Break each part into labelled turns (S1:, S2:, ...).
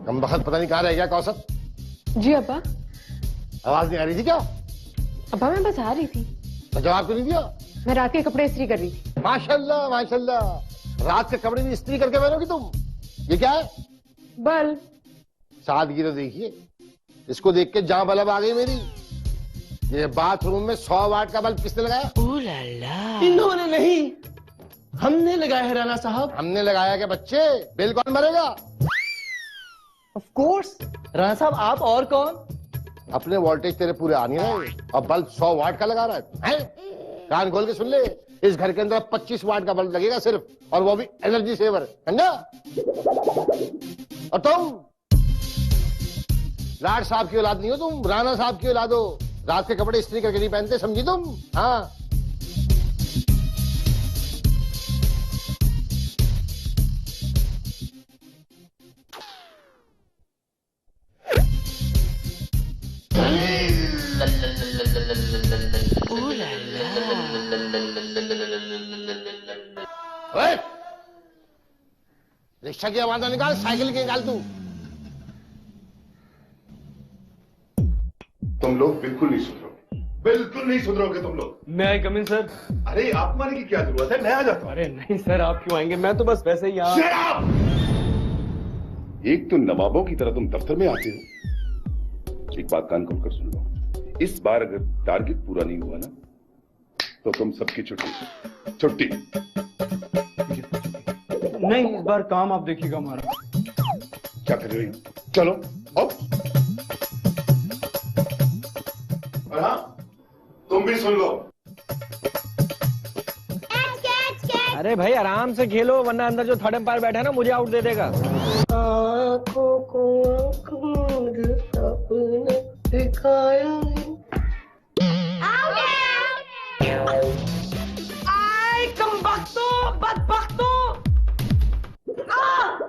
S1: कम वक्त पता नहीं कहाँ रह गया कौसत।
S2: जी अब्बा।
S1: आवाज नहीं आ रही थी क्या?
S2: अब्बा मैं बस आ रही थी।
S1: तो जवाब क्यों नहीं दिया?
S2: मैं रात के कपड़े इस्त्री कर रही थी।
S1: माशाल्लाह माशाल्लाह, रात के कपड़े भी इस्त्री करके पहनोगी तुम? ये क्या है?
S2: बल।
S1: सादगी तो देखिए, इसको देख के जहां बल्ब आ गई मेरी। ये बाथरूम में 100 वाट का बल्ब किसने लगाया?
S3: ओह लाला।
S4: इन्होंने नहीं, हमने लगाया है राणा साहब।
S1: हमने लगाया क्या बच्चे? बिल कौन भरेगा?
S4: ऑफ कोर्स राणा साहब, आप और कौन?
S1: अपने वोल्टेज तेरे पूरे आ नहीं रहे और बल्ब 100 वाट का लगा रहा है? कान खोल के सुन ले, इस घर के अंदर 25 वाट का बल्ब लगेगा सिर्फ, और वो भी एनर्जी सेवर, समझा? और तुम लाड साहब की औलाद नहीं हो, तुम राणा साहब की औलाद हो। रात के कपड़े इस्त्री करके नहीं पहनते, समझी तुम? हाँ। रिक्शा की आवाज निकाल, साइकिल की निकाल।
S5: तुम लोग बिल्कुल नहीं सुधरोगे, बिल्कुल नहीं सुधरोगे तुम लोग।
S4: मैं आई कम इन सर?
S5: अरे आप आने की क्या जरूरत है, मैं आ जाता हूँ।
S4: अरे नहीं सर, आप क्यों आएंगे, मैं तो बस वैसे ही यहाँ।
S5: Shut up! एक तो नवाबों की तरह तुम दफ्तर में आते हो। एक बात कान खोल कर सुन लो, इस बार अगर टारगेट पूरा नहीं हुआ ना तो तुम सबकी छुट्टी छुट्टी।
S4: नहीं, इस बार काम आप देखिएगा हमारा।
S5: क्या कर रहे हो? चलो अब। और हाँ, तुम भी सुन लो।
S3: अरे भाई आराम से खेलो, वरना अंदर जो थर्ड एम्पायर बैठा है ना, मुझे आउट दे देगा।
S4: आँखों को आँख मूंद अपने दिखाया है।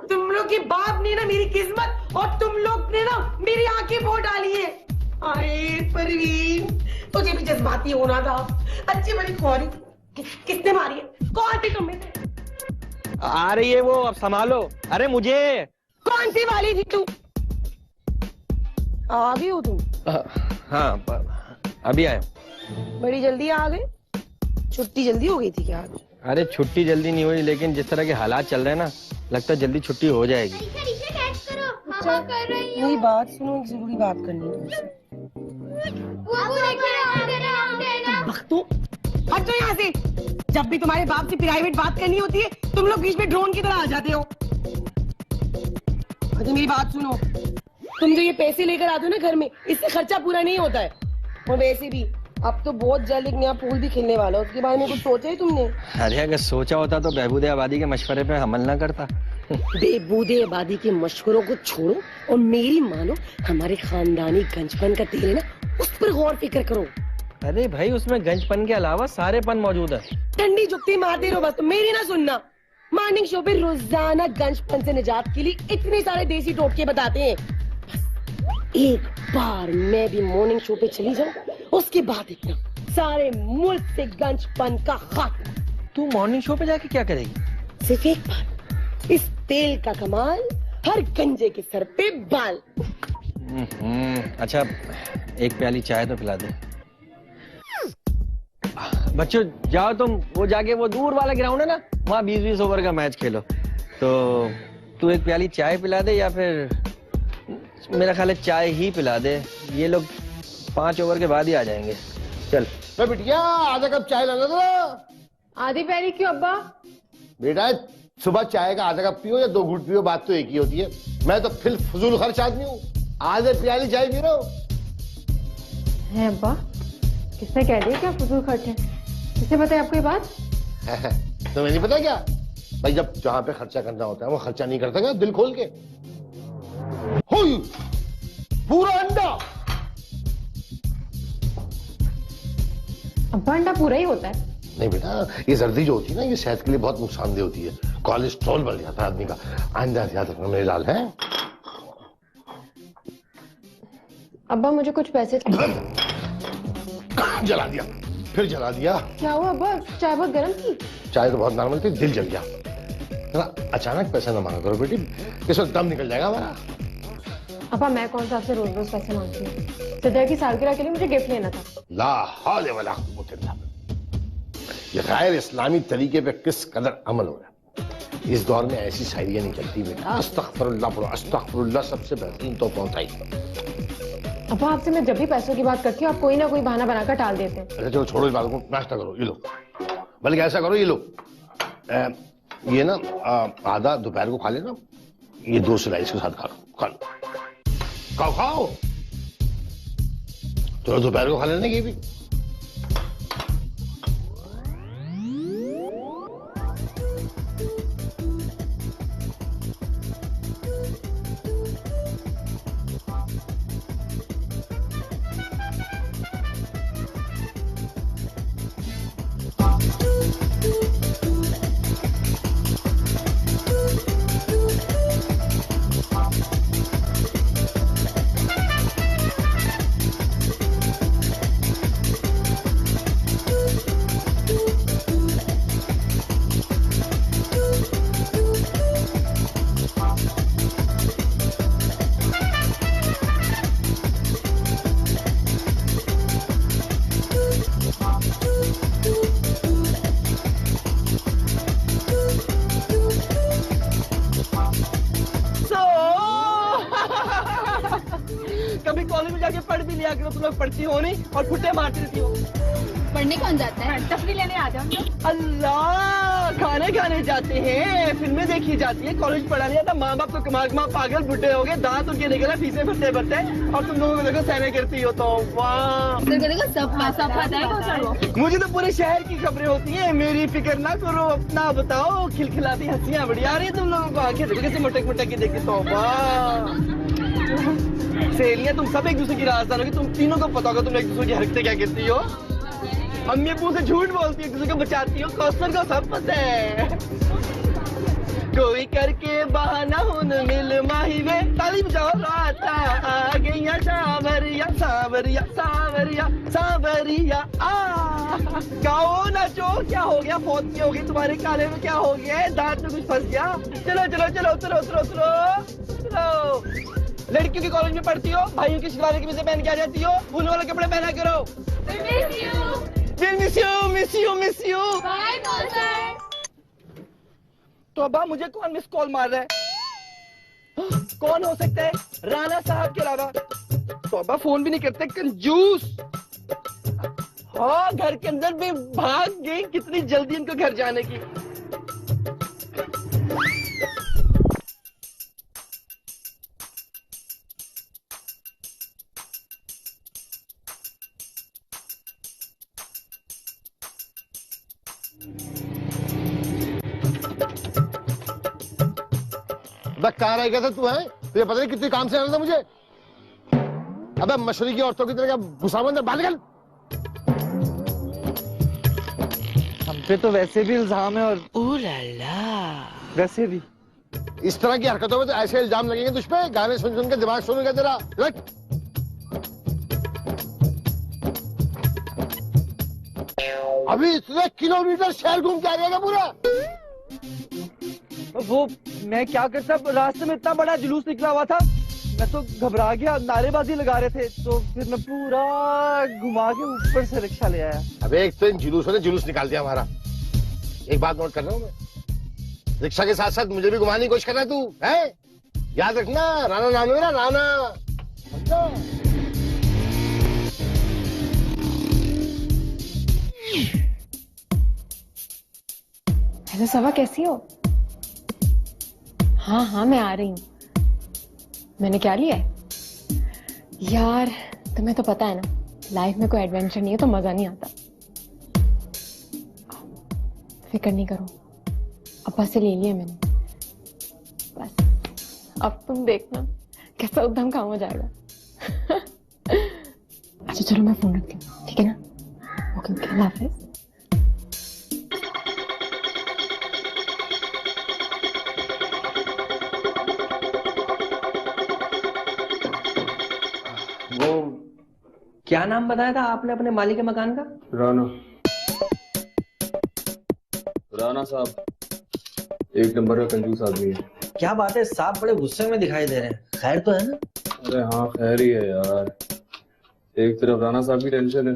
S6: तुम लोग की बाप ने ना मेरी किस्मत और तुम लोग ने ना मेरी आंखें फो डाली है। आए परवीन, तुझे भी जज्बाती होना था। अच्छी बड़ी खोरी किसने मारी है? कौन थी तुम में से?
S3: आ रही है वो, अब संभालो। अरे मुझे।
S6: कौन सी वाली थी तू? आ गई हो तुम?
S3: हाँ अभी आए।
S6: बड़ी जल्दी आ गए। छुट्टी जल्दी हो गई थी क्या आज?
S3: अरे छुट्टी जल्दी नहीं हुई, लेकिन जिस तरह के हालात चल रहे हैं ना, लगता है जल्दी छुट्टी हो जाएगी।
S6: मेरी बात सुनो, एक जरूरी बात करनी है तुमसे। बख्तू, हट जाओ यहाँ से। जब भी तुम्हारे बाप से प्राइवेट बात करनी होती है, तुम लोग बीच में ड्रोन की तरह आ जाते हो। अरे मेरी बात सुनो, तुम जो ये पैसे लेकर आते हो ना घर में, इससे खर्चा पूरा नहीं होता है। और वैसे भी अब तो बहुत जल्द एक नया पूल भी खेलने वाला है, उसके बारे में कुछ सोचा है तुमने?
S3: अरे अगर सोचा होता तो बहबूदे आबादी के मशवरे पे अमल ना करता।
S6: बेबूदे आबादी के मशवरों को छोड़ो और मेरी मानो, हमारे खानदानी गंजपन का तेल है ना, उस पर गौर फिक्र करो।
S3: अरे भाई उसमें गंजपन के अलावा सारे पन मौजूद है।
S6: ठंडी जुगती मारते रहो बस, तुम मेरी ना सुनना। मॉर्निंग शो पे रोजाना गंजपन से निजात के लिए इतने सारे देसी टोटके बताते हैं। बस एक बार मैं भी मॉर्निंग शो पे चली जाऊं, उसके बाद इतना सारे मुल्क से गंजपन का खात्मा।
S3: तू मॉर्निंग शो पे जाके क्या करेगी?
S6: सिर्फ एक बार, इस तेल का कमाल हर गंजे के सर पे बाल।
S3: अच्छा एक प्याली चाय तो पिला दे। बच्चों जाओ तुम, वो जाके वो दूर वाला ग्राउंड है ना, वहाँ 20-20 ओवर का मैच खेलो। तो तू एक प्याली चाय पिला दे, या फिर मेरा ख्याल है चाय ही पिला दे। ये लोग 5 ओवर के बाद ही आ जाएंगे। चल
S1: बिटिया आधा कप चाय लाना था।
S2: आधी प्याली क्यों अब्बा?
S1: बेटा सुबह चाय का आधा कप पियो या 2 घूंट पियो, बात तो एक ही होती है। मैं तो फिर फजूल खर्च आदमी हूँ, आधे प्याली चाय पी रहा हूँ।
S2: है अब्बा, किसने कह दिया क्या फजूल खर्च है? किसने बताया आपको ये बात?
S1: तुम्हें नहीं पता क्या? भाई जब जहां पे खर्चा करना होता है वो खर्चा नहीं करता क्या दिल खोल के? हुई पूरा अंडा।
S2: अब्बा अंडा पूरा ही होता है।
S1: नहीं बेटा, ये जर्दी जो होती है ना, ये सेहत के लिए बहुत नुकसानदेह होती है। कोलेस्ट्रॉल बढ़ जाता है आदमी का। अंडा याद रखना मेरे लाल है।
S2: अब्बा मुझे कुछ पैसे
S1: जला दिया, फिर जला दिया।
S2: क्या हुआ अब्बा? चाय बहुत गर्म थी।
S1: चाय तो बहुत नॉर्मल थी, दिल जल गया। अचानक पैसा न मांगा करो बेटी, इस वक्त दम निकल जाएगा हमारा।
S2: अपा मैं कौन सा आपसे रोज रोज पैसे मांगती हूँ? सिद्धा की सालगिरह के लिए मुझे गिफ्ट लेना था।
S1: ला हौले वला कुव्वत इल्ला बिल्लाह। ये गैर इस्लामी तरीके पे किस कदर अमल हो रहा है। इस दौर में ऐसी शायरियां नहीं चलती बेटा। अस्तगफिरुल्लाह पढ़ो, अस्तगफिरुल्लाह सबसे बेहतरीन तो पहुंचाई।
S2: अपा आपसे मैं जब भी पैसों की बात करती हूँ आप कोई ना कोई बहाना बनाकर टाल देते हैं।
S1: अच्छा चलो छोड़ो इस बात को, नाश्ता करो, ये लो। बल्कि ऐसा करो, ये लो, ये ना आधा दोपहर को खा लेना, ये 2 स्लाइस के साथ खा लो, खा लो, खाओ खाओ, थोड़ा दोपहर को खा लेना ये भी।
S3: कभी कॉलेज में जाके पढ़ भी लिया करो, तुम लोग पढ़ती हो नहीं और फुट्टे मारती रहती हो।
S7: पढ़ने कौन जाता है? तफरी लेने आ जाओ।
S3: अल्लाह, खाने खाने जाते हैं, फिल्में देखी जाती है, कॉलेज पढ़ा लिया था, माँ बाप तो कमा पागल बुढ़े हो गए, दांत उनके निकला, फीसे भरते भरते, और तुम लोगों को देखो सहने करती हो तो वाह।
S7: देखो सब पता है कौन सा वो?
S3: मुझे तो पूरे शहर की खबरें होती हैं, मेरी फिक्र ना करो, अपना बताओ। खिलखिलाती हंसियां बड़ी आ रही है तुम लोगों को, आंखें देखो कैसे मोटे मोटे की देखी तो वाह। सहेलियां तुम सब एक दूसरे की राजदार होगी, तुम तीनों को पता होगा तुम एक दूसरे की हरकतें क्या करती हो। अम्मी अब्बू से झूठ बोलती है, एक दूसरे को बचाती हो, कौशल को सब पता है। कोई करके बहाना हो न मिल माही वे, ताली बजाओ राता आ गईया सावरिया सावरिया सावरिया सावरिया आ। गाओ नाचो, क्या हो गया? फौत हो गई तुम्हारे काले में, क्या हो गया? दांत में कुछ फंस गया? चलो चलो चलो उतरो उतरो उतरो चलो। लड़कियों के कॉलेज में पढ़ती हो, भाइयों की शिवाले की वजह पहन के आ जाती हो, फूल वाले कपड़े पहना करो। Miss you.
S7: बाय कौसर।
S3: तो अब्बा मुझे कौन मिस कॉल मार रहा है? कौन हो सकता है राणा साहब के अलावा? तो अब्बा फोन भी नहीं करते, कंजूस। हाँ, घर के अंदर भी भाग गई, कितनी जल्दी इनको घर जाने की।
S1: कहाँ रह गया था तू? है तुझे पता नहीं कितने काम से आना था मुझे। अबे मशरकी औरतों की तरह क्या घुसा अंदर, बाहर निकल।
S4: हम पे तो वैसे भी इल्जाम है, और वैसे भी
S1: इस तरह की हरकतों में तो ऐसे इल्जाम लगेंगे तुझ पे, गाने सुन सुन के दिमाग सुन गया तेरा। अभी इतने किलोमीटर शहर घूम के आ गया पूरा।
S3: वो मैं क्या करता, रास्ते में इतना बड़ा जुलूस निकला हुआ था, मैं तो घबरा गया, नारेबाजी लगा रहे थे, तो फिर मैं पूरा घुमा के ऊपर से रिक्शा ले आया।
S1: अबे एक तो इन जुलूसों ने जुलूस निकाल दिया हमारा। एक बात नोट कर रहा हूँ मैं, रिक्शा के साथ साथ मुझे भी घुमाने की कोशिश कर रहा है तू, है? याद रखना, राणा नाम है मेरा, राणा।
S2: हेलो सवा, कैसी हो? हाँ हाँ मैं आ रही हूँ। मैंने क्या लिया है? यार तुम्हें तो पता है ना, लाइफ में कोई एडवेंचर नहीं है तो मजा नहीं आता। फिक्र नहीं करो, अब्बा से ले लिया मैंने। बस अब तुम देखना कैसा उद्यम काम हो जाएगा। अच्छा चलो मैं फोन रखती हूँ, ठीक है ना? ओके ओके, अल्लाह हाफिज।
S3: क्या नाम बताया था आपने अपने मालिक के मकान का?
S8: राणा साहब एक नंबर का कंजूस आदमी है।
S3: क्या बात है, साहब बड़े गुस्से में दिखाई दे रहे हैं, खैर तो है ना?
S8: अरे हाँ खैर ही है यार। एक तरफ राणा साहब की टेंशन है,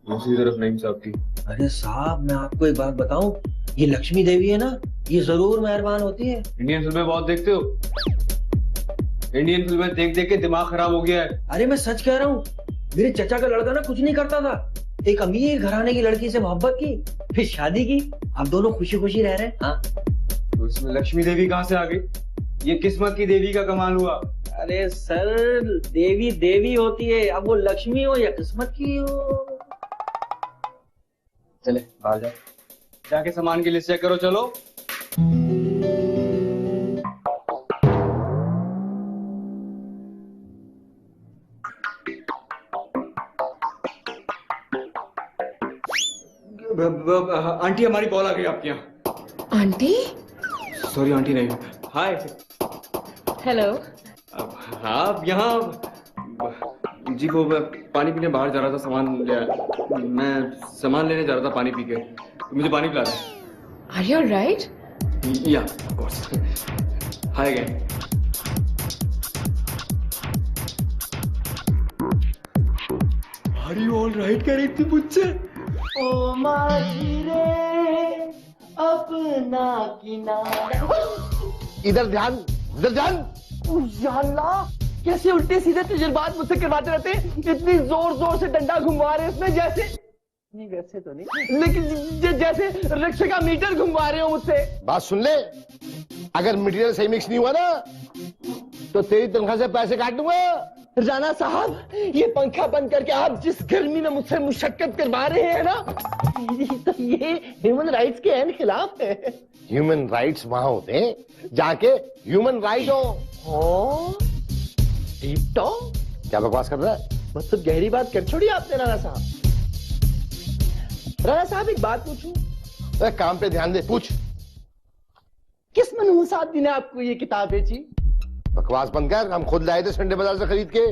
S8: दूसरी तरफ नईम साहब की।
S3: अरे साहब मैं आपको एक बात बताऊं, ये लक्ष्मी देवी है ना, ये जरूर मेहरबान होती है।
S8: इंडियन फिल्में बहुत देखते हो? इंडियन फिल्में देख देख के दिमाग खराब हो गया है।
S3: अरे मैं सच कह रहा हूँ, मेरे चचा का लड़का ना कुछ नहीं करता था, एक अमीर घराने की लड़की से मोहब्बत की, फिर शादी की, अब दोनों खुशी खुशी रह रहे हैं। हाँ
S8: तो इसमें लक्ष्मी देवी कहाँ से आ गई? ये किस्मत की देवी का कमाल हुआ।
S3: अरे सर, देवी देवी होती है, अब वो लक्ष्मी हो या किस्मत की हो।
S8: चले बाहर जाओ, जाके सामान की लिस्ट चेक करो। चलो आंटी हमारी कॉल आ गई आपके यहाँ।
S2: आंटी?
S8: सॉरी आंटी नहीं, हाय।
S2: हेलो।
S8: हाँ यहाँ जी को पानी पीने बाहर जा रहा था, सामान मैं सामान लेने जा रहा था पानी पी के, तो मुझे पानी पिला दे।
S2: Are you alright?
S8: या of course. Hi again. Are you all right कह रही थी मुझसे?
S4: ओ माझी रे अपना किनारा।
S1: इधर ध्यान, इधर ध्यान।
S4: या अल्लाह, कैसे उल्टे सीधे तजुर्बात मुझसे करवाते रहते हैं। इतनी जोर जोर से डंडा घुमवा रहे हैं इसमें, जैसे नहीं, वैसे तो नहीं, लेकिन जैसे रिक्शे का मीटर घुमवा रहे हो मुझसे।
S1: बात सुन ले, अगर मटेरियल सही मिक्स नहीं हुआ ना तो तेरी तनख्वाह से पैसे काट दूंगा।
S4: राणा साहब, ये पंखा बंद करके आप जिस गर्मी में मुझसे मुशक्कत करवा रहे हैं ना, तो ये ह्यूमन राइट्स के एन खिलाफ है।
S1: ह्यूमन राइट्स वहां होते हैं जाके ह्यूमन राइट हो।
S4: Deep talk?
S1: क्या बकवास कर रहा है?
S4: मतलब गहरी बात कर छोड़ी आपने राणा साहब। राणा साहब एक बात पूछूं?
S1: काम पे ध्यान दे, पूछ।
S4: किस मनहूसात ने आपको ये किताब बेची?
S1: बकवास बंद कर, हम खुद लाए थे संडे बाजार से खरीद के।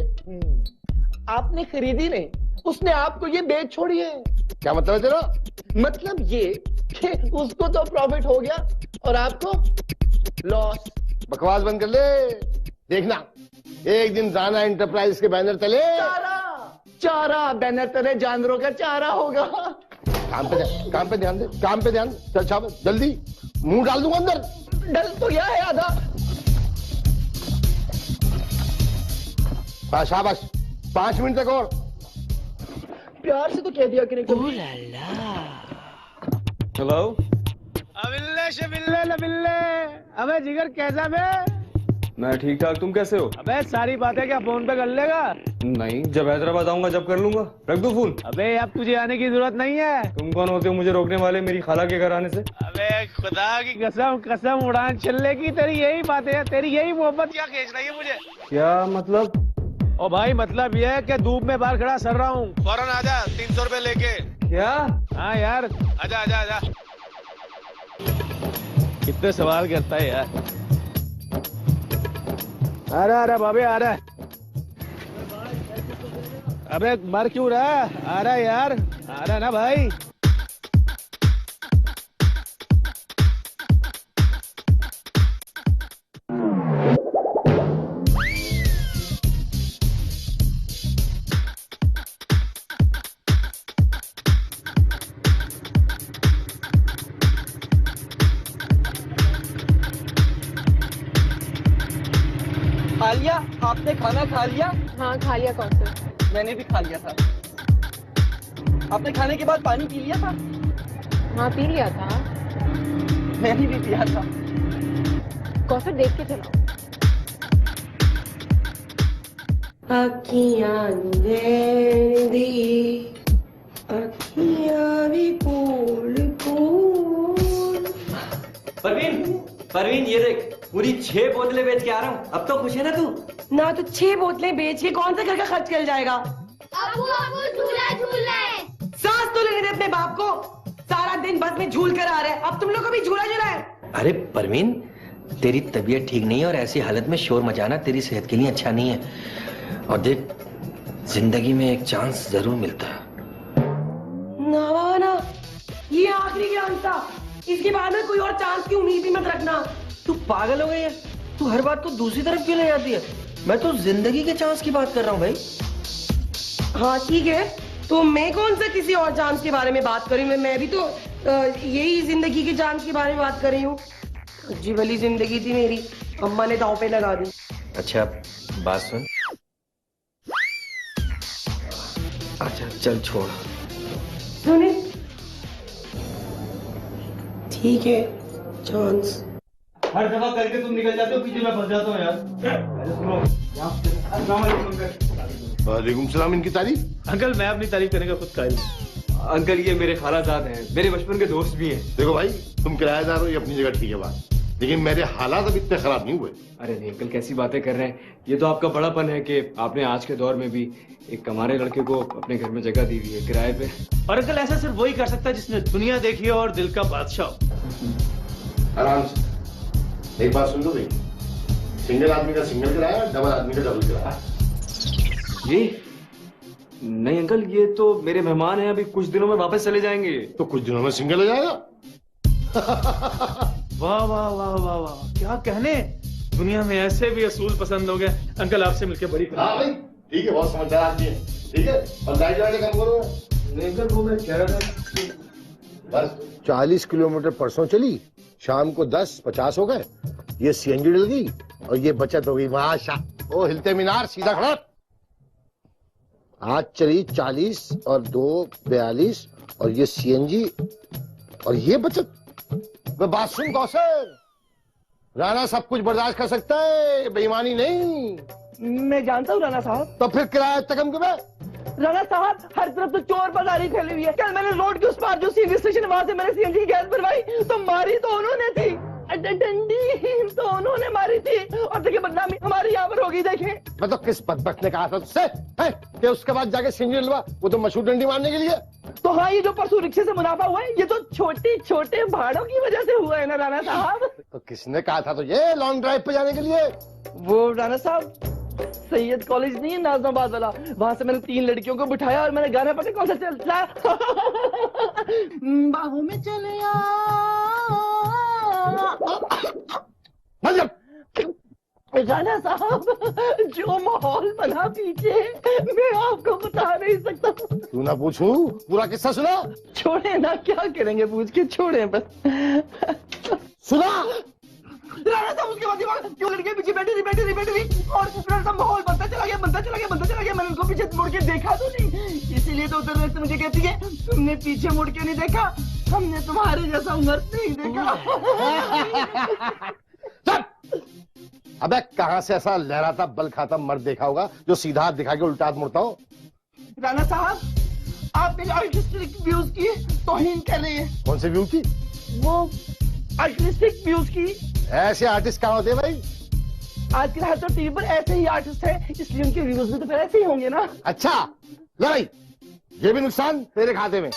S4: आपने खरीदी नहीं, उसने आपको ये बेच छोड़ी है।
S1: क्या मतलब है तेरा?
S4: मतलब ये कि उसको तो प्रॉफिट हो गया और आपको लॉस।
S1: बकवास बंद कर ले। देखना एक दिन राणा एंटरप्राइज के बैनर तले
S4: चारा बैनर तले जानवरों का चारा होगा।
S1: काम पे ध्यान दे, काम पे ध्यान। चल शाबाश, जल्दी मुंह डाल दूंगा अंदर।
S4: डल तो यह है आधा।
S1: शाबाश, 5 मिनट तक और।
S4: प्यार से तो कह दिया कि नहीं।
S8: हेलो।
S9: अबिल्ले शबिल्ले लबिल्ले। अबे जिगर कैसा बे?
S8: मैं ठीक ठाक, तुम कैसे हो?
S9: अबे सारी बातें क्या फोन पे कर लेगा?
S8: नहीं, जब हैदराबाद आऊंगा जब कर लूंगा। रख दो फोन।
S9: अबे अब तुझे आने की जरूरत नहीं है।
S8: तुम कौन होते हो मुझे रोकने वाले मेरी खाला के घर आने से?
S9: अबे खुदा की कसम कसम उड़ान चलने की तेरी यही बातें है, तेरी यही मोहब्बत क्या खींच रही है मुझे?
S8: क्या मतलब?
S9: ओ भाई मतलब ये है कि धूप में बाहर खड़ा सर रहा हूँ, फौरन आजा 300 रुपए लेके।
S8: क्या?
S9: हाँ यार आजा आजा आजा। कितने सवाल करता है यार। आ रहा बाबे आ रहा। अबे मर क्यों रहा? आ रहा यार, आ रहा ना भाई।
S4: खा लिया? आपने खाना खा लिया?
S2: हाँ खा लिया। कौन सा?
S4: मैंने भी खा लिया था। आपने खाने के बाद पानी पी लिया था?
S2: हाँ पी लिया था।
S4: मैंने भी पिया था।
S2: कौन सा देख के चलाओ।
S6: अखियां दी अखियां भी पोल पोल।
S3: परवीन ये देख, पूरी 6 बोतलें बेच के आ रहा हूँ। अब तो खुश है ना तू?
S6: ना तो 6 बोतलें बेच के कौन सा घर का खर्च चल जाएगा?
S7: अबू अबू झूला झूल रहे।
S6: सांस तो लेने दे अपने बाप को। सारा दिन बस में झूल कर आ रहे हैं, अब तुम लोग को भी झूला झूला है।
S3: अरे परवीन, तेरी तबीयत ठीक नहीं है और ऐसी हालत में शोर मचाना तेरी सेहत के लिए अच्छा नहीं है। और देख, जिंदगी में एक चांस जरूर मिलता है।
S6: ना ये आखिरी चांस था, इसके बाद में कोई और चांस की उम्मीद ही मत रखना।
S3: तू पागल हो गई है? तू हर बात को दूसरी तरफ क्यों ले जाती है? मैं तो जिंदगी के चांस की बात कर रहा हूँ भाई।
S6: हाँ ठीक है, तो मैं कौन सा किसी और चांस के बारे में बात कर रही हूँ? मैं भी तो यही जिंदगी के चांस के बारे में बात कर रही हूँ। अजीब वाली जिंदगी थी मेरी, अम्मा ने दांव पे लगा दी।
S3: अच्छा बात सुन। अच्छा चल छोड़।
S6: सुने, ठीक है, चांस।
S8: हर दफा करके तुम निकल जाते हो, पीछे मैं फंस जाता हूँ यार। सुनो,
S1: वालेकुम सलाम। इनकी तारीफ?
S9: अंकल मैं अपनी तारीफ करने का खुद कायल हूं।
S8: अंकल ये मेरे खालाजाद हैं, मेरे बचपन के दोस्त भी हैं।
S1: देखो भाई, तुम किराएदार हो, ये अपनी जगह ठीक है बात, लेकिन मेरे हालात अभी इतने खराब नहीं हुए।
S8: अरे नहीं अंकल, कैसी बातें कर रहे हैं। ये तो आपका बड़ापन है कि आपने आज के दौर में भी एक कमारे लड़के को अपने घर में जगह दी हुई है किराए पे।
S9: और अंकल ऐसा सिर्फ वही कर सकता है जिसने दुनिया देखी हो और दिल का बादशाह हो।
S1: आराम से। एक बात सुन लो भाई, सिंगल आदमी का सिंगल किराया, डबल आदमी का डबल किराया।
S8: ये नहीं अंकल, ये तो मेरे मेहमान हैं, अभी कुछ दिनों में वापस चले जाएंगे।
S1: तो कुछ दिनों में सिंगल हो जाएगा।
S9: वाह वाह वाह वाह वाह, क्या कहने, दुनिया में ऐसे भी असूल पसंद हो गए। अंकल आपसे मिलकर बड़ी
S1: हाँ भाई ठीक है, बहुत समझदार आदमी है। ठीक है, और लाइट वाले काम करो।
S8: अंकल वो मैं कह रहा था
S1: बस 40 किलोमीटर परसों चली, शाम को 10-50 हो गए। ये सीएनजी डल गई और ये बचत हो गई। माशा ओ हिलते मीनार, सीधा खड़ा। आज चली 40 और 2 42 और ये सीएनजी और ये बचत। मैं बात सुन कौशल, राणा सब कुछ बर्दाश्त कर सकता है, बेईमानी नहीं।
S4: मैं जानता हूँ राणा साहब।
S1: तो फिर किराया तकम क्यों है?
S4: राणा साहब, हर तरफ तो चोर बाजारी फैली हुई है। कल मैंने रोड के उस पार जो सीएनजी स्टेशन, वहां से मैंने सीएनजी की गैस भरवाई, तो मारी तो उन्होंने थी, डंडी तो उन्होंने मारी थी, और देखिए बदनामी हमारी यहाँ पर होगी। देखें,
S1: मैं तो किस बदबख्त ने कहा था तुझसे कि उसके बाद जाके सीएनजी डलवा, वो तो मशहूर डंडी मारने के लिए।
S4: तो हाँ, ये जो परसों रिक्शे से मुनाफा हुआ है, ये तो छोटे छोटे भाड़ों की वजह से हुआ है ना राणा साहब।
S1: तो किसने कहा था तुझे लॉन्ग ड्राइव पे जाने के लिए?
S4: वो राणा साहब, सैयद कॉलेज नहीं है नाजमाबाद वाला, वहां से मैंने 3 लड़कियों को बिठाया और मैंने गाना पता कौन सा चलता बाहों में चले राणा साहब, जो माहौल बना पीछे, मैं आपको बता नहीं सकता।
S1: तू ना पूछू, पूरा किस्सा सुना।
S4: छोड़े ना, क्या करेंगे पूछ के, छोड़े बस।
S1: सुना
S4: राणा साहब, उसके बाद क्यों लड़के पीछे बैठी रही और राणा साहब माहौल बनता चला गया। मैंने उनको पीछे मुड़ के देखा तो नहीं, इसीलिए तो उधर से मुझे कहती है तुमने पीछे मुड़ के नहीं देखा, हमने तुम्हारे जैसा मर्द नहीं देखा।
S1: अबे कहां से ऐसा लहराता बल खाता मर्द देखा होगा जो सीधा हाथ दिखा के उल्टा हाथ मुड़ता हो?
S4: राणा साहब, आप मेरे आर्टिस्टिक व्यूज की तौहीन कर रहे हैं।
S1: कौन से व्यू की?
S4: वो आर्टिस्टिक व्यूज की।
S1: ऐसे आर्टिस्ट कहाँ होते हैं भाई?
S4: आजकल हर तो टीवी पर ऐसे ही आर्टिस्ट हैं, इसलिए उनके व्यूज भी तो फिर ऐसे ही होंगे ना।
S1: अच्छा ले भाई, ये भी नुकसान तेरे खाते में।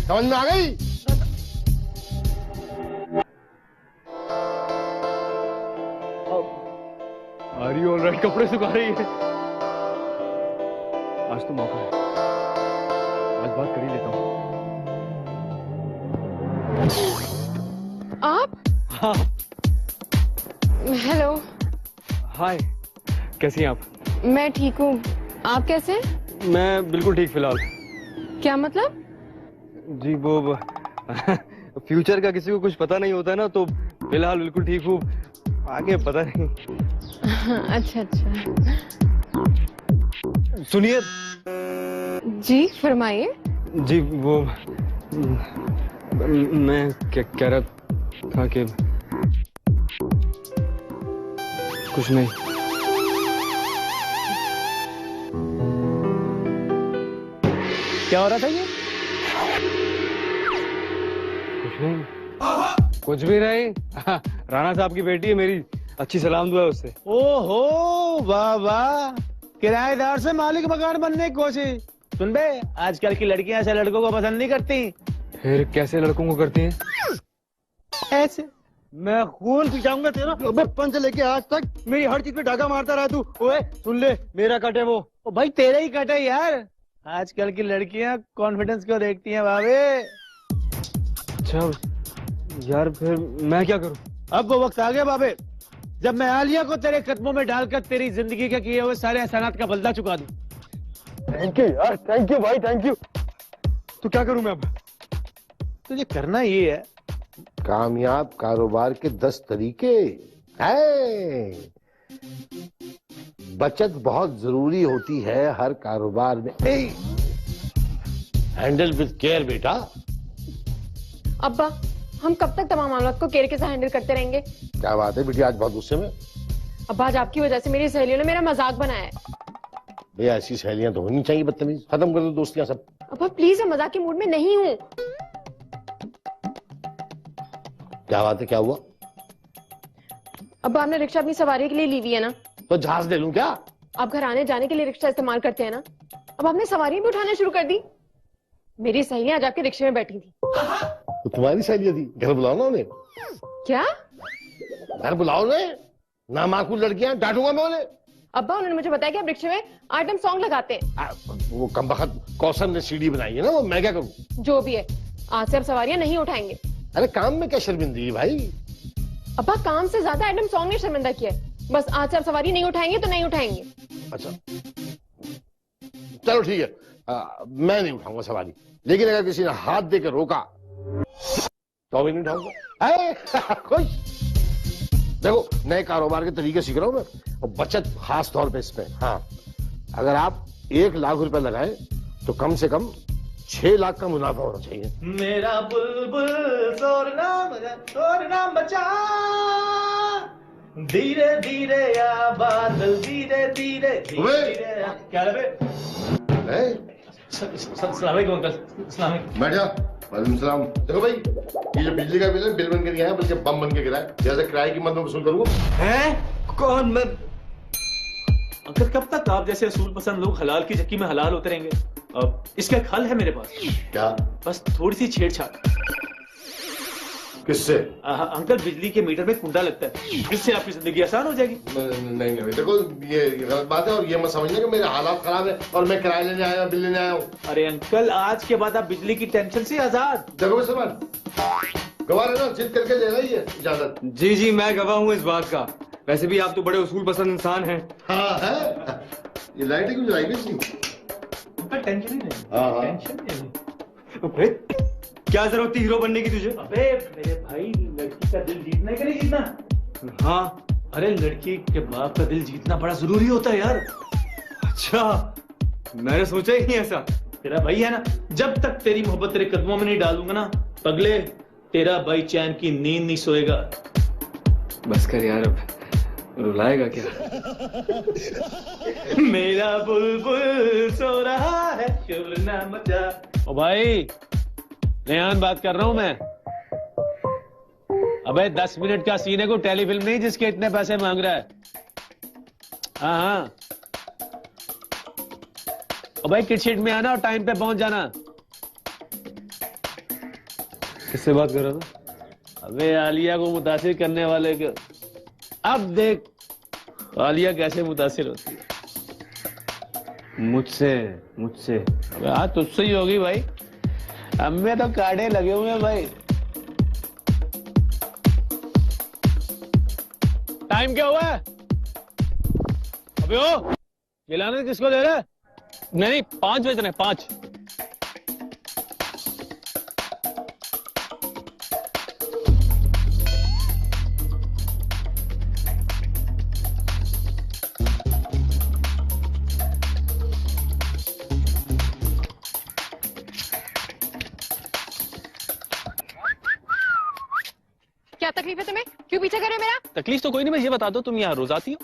S1: समझ में आ गई?
S8: आरी ऑलराइट, कपड़े सुखा रही है। आज तो मौका है, आज बात कर ही लेता हूँ।
S2: आप?
S8: हाँ।
S2: हेलो।
S8: हाय, कैसी हैं आप?
S2: मैं ठीक हूँ, आप कैसे हैं?
S8: मैं बिल्कुल ठीक फिलहाल।
S2: क्या मतलब?
S8: जी वो फ्यूचर का किसी को कुछ पता नहीं होता ना, तो फिलहाल बिल्कुल ठीक हूँ, आगे पता नहीं।
S2: अच्छा।
S8: सुनिए।
S2: जी फरमाइए।
S8: जी वो मैं क्या कह रहा था कि कुछ नहीं।
S9: क्या हो रहा था ये?
S8: कुछ नहीं, कुछ भी नहीं। राणा साहब की बेटी है मेरी, अच्छी सलाम दुआ है उससे।
S9: ओहो वाह वाह, किराएदार से मालिक मकान बनने की कोशिश। सुन बे, आजकल की लड़कियां ऐसे लड़कों को पसंद नहीं करती।
S8: फिर कैसे लड़कों को करती हैं?
S9: ऐसे।
S8: मैं खून पिटाऊंगा तेरा।
S9: बचपन से लेके आज तक मेरी हर चीज पे डाका मारता रहा तू। ओए सुन ले, मेरा कटे वो। ओ भाई तेरे ही कटे यार। आजकल की लड़कियां कॉन्फिडेंस को देखती हैं बाबे।
S8: अच्छा यार, फिर मैं क्या करूं?
S9: अब वो वक्त आ गया बाबे जब मैं आलिया को तेरे कदमों में डालकर तेरी जिंदगी के किए हुए सारे एहसानात का बदला चुका दूं।
S4: थैंक यू यार, थैंक यू भाई, थैंक यू।
S9: तो क्या करूं मैं अब? तुझे करना ये है,
S1: कामयाब कारोबार के 10 तरीके है। बचत बहुत जरूरी होती है हर कारोबार में। हैंडल विद केयर बेटा।
S2: अब्बा, हम कब तक तमाम मामलों को केयर के साथ हैंडल करते रहेंगे?
S1: क्या बात है बेटी, आज बहुत गुस्से में?
S2: अब्बा, आज आपकी वजह से मेरी सहेलियों ने मेरा मजाक बनाया है।
S1: भैया ऐसी सहेलियां तो होनी चाहिए, बदतमीज। खत्म कर दो दोस्तियां सब।
S2: अब्बा प्लीज, मैं मजाक के मूड में नहीं हूँ।
S1: क्या बात है, क्या हुआ?
S2: अब्बा, आपने रिक्शा अपनी सवारी के लिए ली हुई है ना?
S1: तो जहाज दे लूं क्या?
S2: आप घर आने जाने के लिए रिक्शा इस्तेमाल करते हैं ना? अब आपने सवारी भी उठाना शुरू कर दी। मेरी सहेलियां आज आपके रिक्शे में बैठी थी।
S1: तो तुम्हारी सहेलियां थी? घर बुलाओ ना उन्हें।
S2: क्या?
S1: घर बुलाओ ना, नामाकूल लड़कियां, डांटूंगा मैं उन्हें।
S2: अब्बा, उन्होंने मुझे बताया कि आप रिक्शे में आइटम सॉन्ग लगाते हैं।
S1: वो कमबख्त कौसर ने सीडी बनाई है ना, वो मैं क्या करूं?
S2: जो भी है, आज से आप सवारियां नहीं उठाएंगे।
S1: अरे काम में क्या शर्मिंदगी है भाई?
S2: अब्बा, काम से ज्यादा आइटम सॉन्ग ने शर्मिंदा किया है। बस आज से आप सवारी नहीं उठाएंगे तो नहीं उठाएंगे।
S1: अच्छा चलो ठीक है, मैं नहीं उठाऊंगा सवारी, लेकिन अगर किसी ने हाथ देकर रोका तो भी नहीं उठाऊंगा। खुश? देखो, नए कारोबार के तरीके सीख रहा हूं मैं, और बचत खास तौर पे इसमें। हाँ, अगर आप 1 लाख रुपए लगाएं तो कम से कम 6 लाख का मुनाफा होना चाहिए।
S9: मेरा बुलबुल सोरना बचा, धीरे धीरे या बादल धीरे धीरे धीरे। क्या है बे? अस्सलाम वालेकुम अंकल। अस्सलाम वालेकुम।
S1: बैठ जा। वालेकुम सलाम। देखो भाई, ये जो बिजली का बिल है, बिल बन के नहीं आया, बल्कि बम बन के गिरा है। जैसे किराए की मद में वसूल करूंगा।
S10: हैं? कौन? मैं अंकल, कब तक आप जैसे असूल पसंद लोग हलाल की चक्की में हलाल होते रहेंगे? अब इसका एक हल है मेरे पास।
S1: क्या?
S10: बस थोड़ी सी छेड़छाड़।
S1: किससे?
S10: अंकल, बिजली के मीटर में कुंडा लगता है, इससे आपकी जिंदगी आसान हो जाएगी।
S1: नहीं नहीं, देखो ये गलत बात है, और ये मत समझना कि मेरे हालात खराब है और मैं किराया लेने आया, बिल लेने आया हूँ।
S10: अरे अंकल, आज के बाद आप बिजली की टेंशन से आजाद।
S1: देखो सवाल गवाह है ना, जिद करके लेना ही है इजाजत।
S8: जी जी, मैं गवाह हूँ इस बात का। वैसे भी आप तो बड़े उसूल पसंद इंसान हैं।
S1: हाँ है। ये लाइट क्यों जलाई नहीं?
S10: टेंशन ही नहीं।
S1: हाँ।
S10: टेंशन नहीं।
S8: क्या जरूरत थी हीरो बनने की तुझे?
S10: अबे मेरे भाई, लड़की का दिल जीतना है कि नहीं जीतना?
S8: हाँ।
S10: अरे लड़की के बाप का दिल जीतना बड़ा जरूरी होता है यार।
S8: अच्छा, मैंने सोचा ही नहीं ऐसा।
S10: तेरा भाई है ना, जब तक तेरी मोहब्बत तेरे कदमों में नहीं डालूंगा ना, पगले, तेरा भाई चैन की नींद नहीं सोएगा।
S8: बस कर यार, अब रुलाएगा क्या?
S10: मेरा बुलबुल सो रहा है, शोर ना मचा। ओ भाई, रेहान बात कर रहा हूं मैं। अबे 10 मिनट का सीन है, कोई टेलीफिल्म नहीं जिसके इतने पैसे मांग रहा है। हाँ हाँ, और भाई किट शीट में आना और टाइम पे पहुंच जाना।
S8: किससे बात कर रहा था?
S10: अबे आलिया को मुतासिर करने वाले के। अब देख आलिया कैसे मुतासिर होती है।
S8: मुझसे? मुझसे?
S10: अबे हाँ, तुझसे ही होगी भाई। अब में तो कांटे लगे हुए हैं भाई। टाइम क्या हुआ है? अबे ओ, खिलाने किसको दे रहा है?
S11: नहीं 5 बज रहे हैं, 5।
S2: क्या तकलीफ है तुम्हें? क्यों पीछे कर रहे हो मेरा?
S11: तकलीफ तो कोई नहीं, मैं ये बता दो तुम यहाँ रोज आती हो?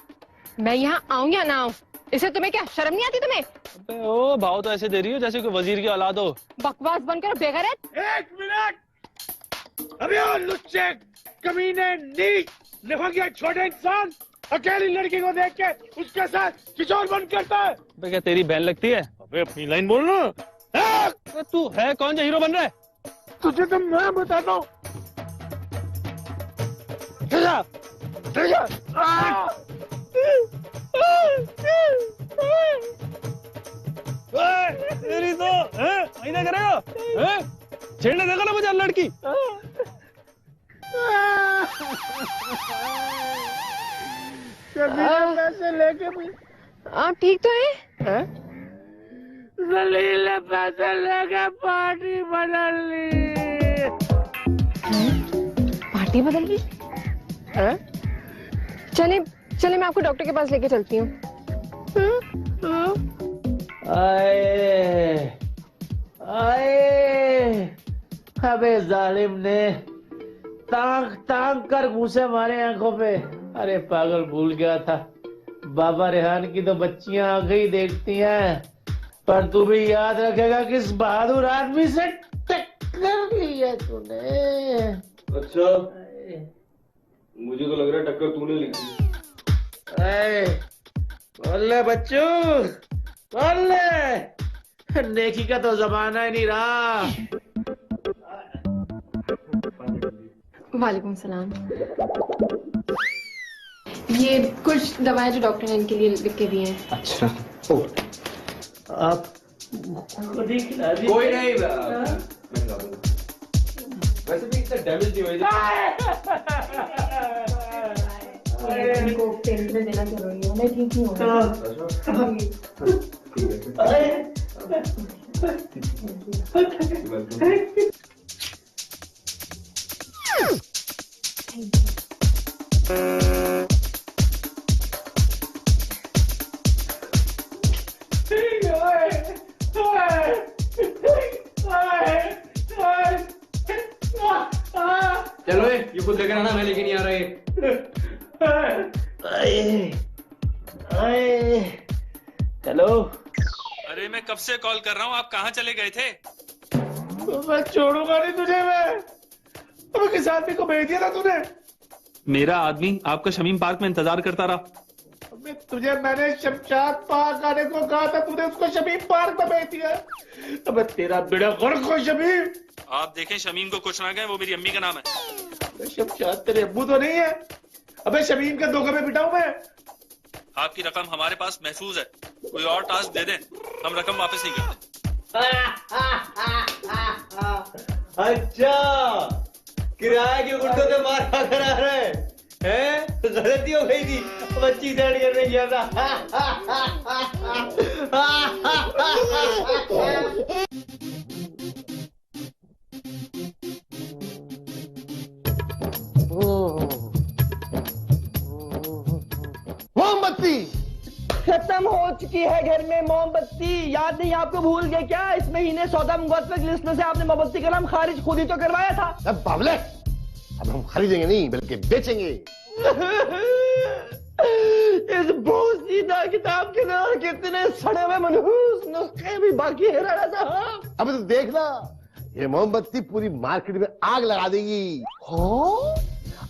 S2: मैं यहाँ आऊं या ना आऊं, इससे तुम्हें क्या शर्म नहीं आती तुम्हें?
S11: अबे ओ, भाव तो ऐसे दे रही हो जैसे कोई वजीर की औलाद हो।
S2: बकवास बंद करो बेगैरत।
S9: 1 मिनट। अबे ओ लुच्चे, कमीने, नीच, लिफाफिया, छोटे इंसान अकेली लड़की को देख के उसके साथ किशोर बंद करता है।
S11: अबे क्या तेरी बहन लगती है?
S9: अबे अपनी लाइन बोल ना।
S11: तू है कौन जो हीरो बन रहा है?
S9: तुझे तो मैं बताता हूँ।
S11: तेरी तो महीना करेगा? छेड़ने देगा ना मुझे लड़की।
S9: पैसे लेके भी
S2: आप ठीक तो हैं?
S9: जलीले पैसे लेके पार्टी बदल ली।
S2: पार्टी बदल ली? चले चले, मैं आपको डॉक्टर के पास लेके चलती हूँ।
S9: आए आए, अबे जालिम ने तांग तांग कर घूसे मारे आंखों पे। अरे पागल, भूल गया था, बाबा रेहान की तो बच्चियां आ गई देखती हैं, पर तू भी याद रखेगा किस बहादुर आदमी से टक्कर ली है तूने।
S8: अच्छा, मुझे तो लग रहा है टक्कर तूने ली।
S9: बोल ले बच्चू, बोल ले, नेकी का तो जमाना ही नहीं रहा।
S2: वालेकुम सलाम। ये कुछ दवाएं जो डॉक्टर ने इनके लिए लिख के दी हैं।
S8: अच्छा,
S9: आप खुद ही खिला दीजिए।
S8: कोई नहीं, मैं खिला दूंगा। वैसे भी इतना डैमेज नहीं हुआ।
S2: इनको पेन देना जरूरी है, मैं ठीक नहीं हूँ।
S8: चलो ये खुद लेकर आना, मैं लेके नहीं आ रहा है।
S9: हेलो।
S11: अरे मैं कब से कॉल कर रहा हूँ, आप कहाँ चले गए थे?
S9: मैं छोड़ूंगा नहीं तुझे। मैं किस आदमी को भेज दिया था तूने?
S11: मेरा आदमी आपका शमीम पार्क में इंतजार करता रहा।
S9: तुझे मैंने शमशाद पार्क आने को कहा था, तूने उसको शमीम पार्क में भेज दिया। अबे तेरा बेड़ा गर्क हो शमीम।
S11: आप देखें शमीम को कुछ ना कहें, वो मेरी अम्मी का नाम है।
S9: शमशाद तेरे अब्बू तो नहीं है? अबे शमीम के धोखे में पिटाऊं मैं?
S11: आपकी रकम हमारे पास महफूज है, कोई और टास्क दे दें, हम रकम वापस नहीं करते।
S8: अच्छा, किराए के गुंडों से मार खाकर आ रहे हैं? गलती हो गई थी, बच्ची सेट करने गया था।
S1: मोमबत्ती
S4: खत्म हो चुकी है घर में मोमबत्ती। याद नहीं आपको, भूल गए क्या? इस महीने सौदा मुगत लिस्ट में से आपने मोमबत्ती का नाम खारिज खुद ही तो करवाया था।
S1: अब बावले, अब हम खरीदेंगे नहीं बल्कि बेचेंगे।
S4: इस बोसीदा किताब के अंदर कितने सड़े हुए मनहूस नुस्खे भी बाकी है राणा साहब।
S1: अब तो देखना, ये मोमबत्ती पूरी मार्केट में आग लगा देगी। हो,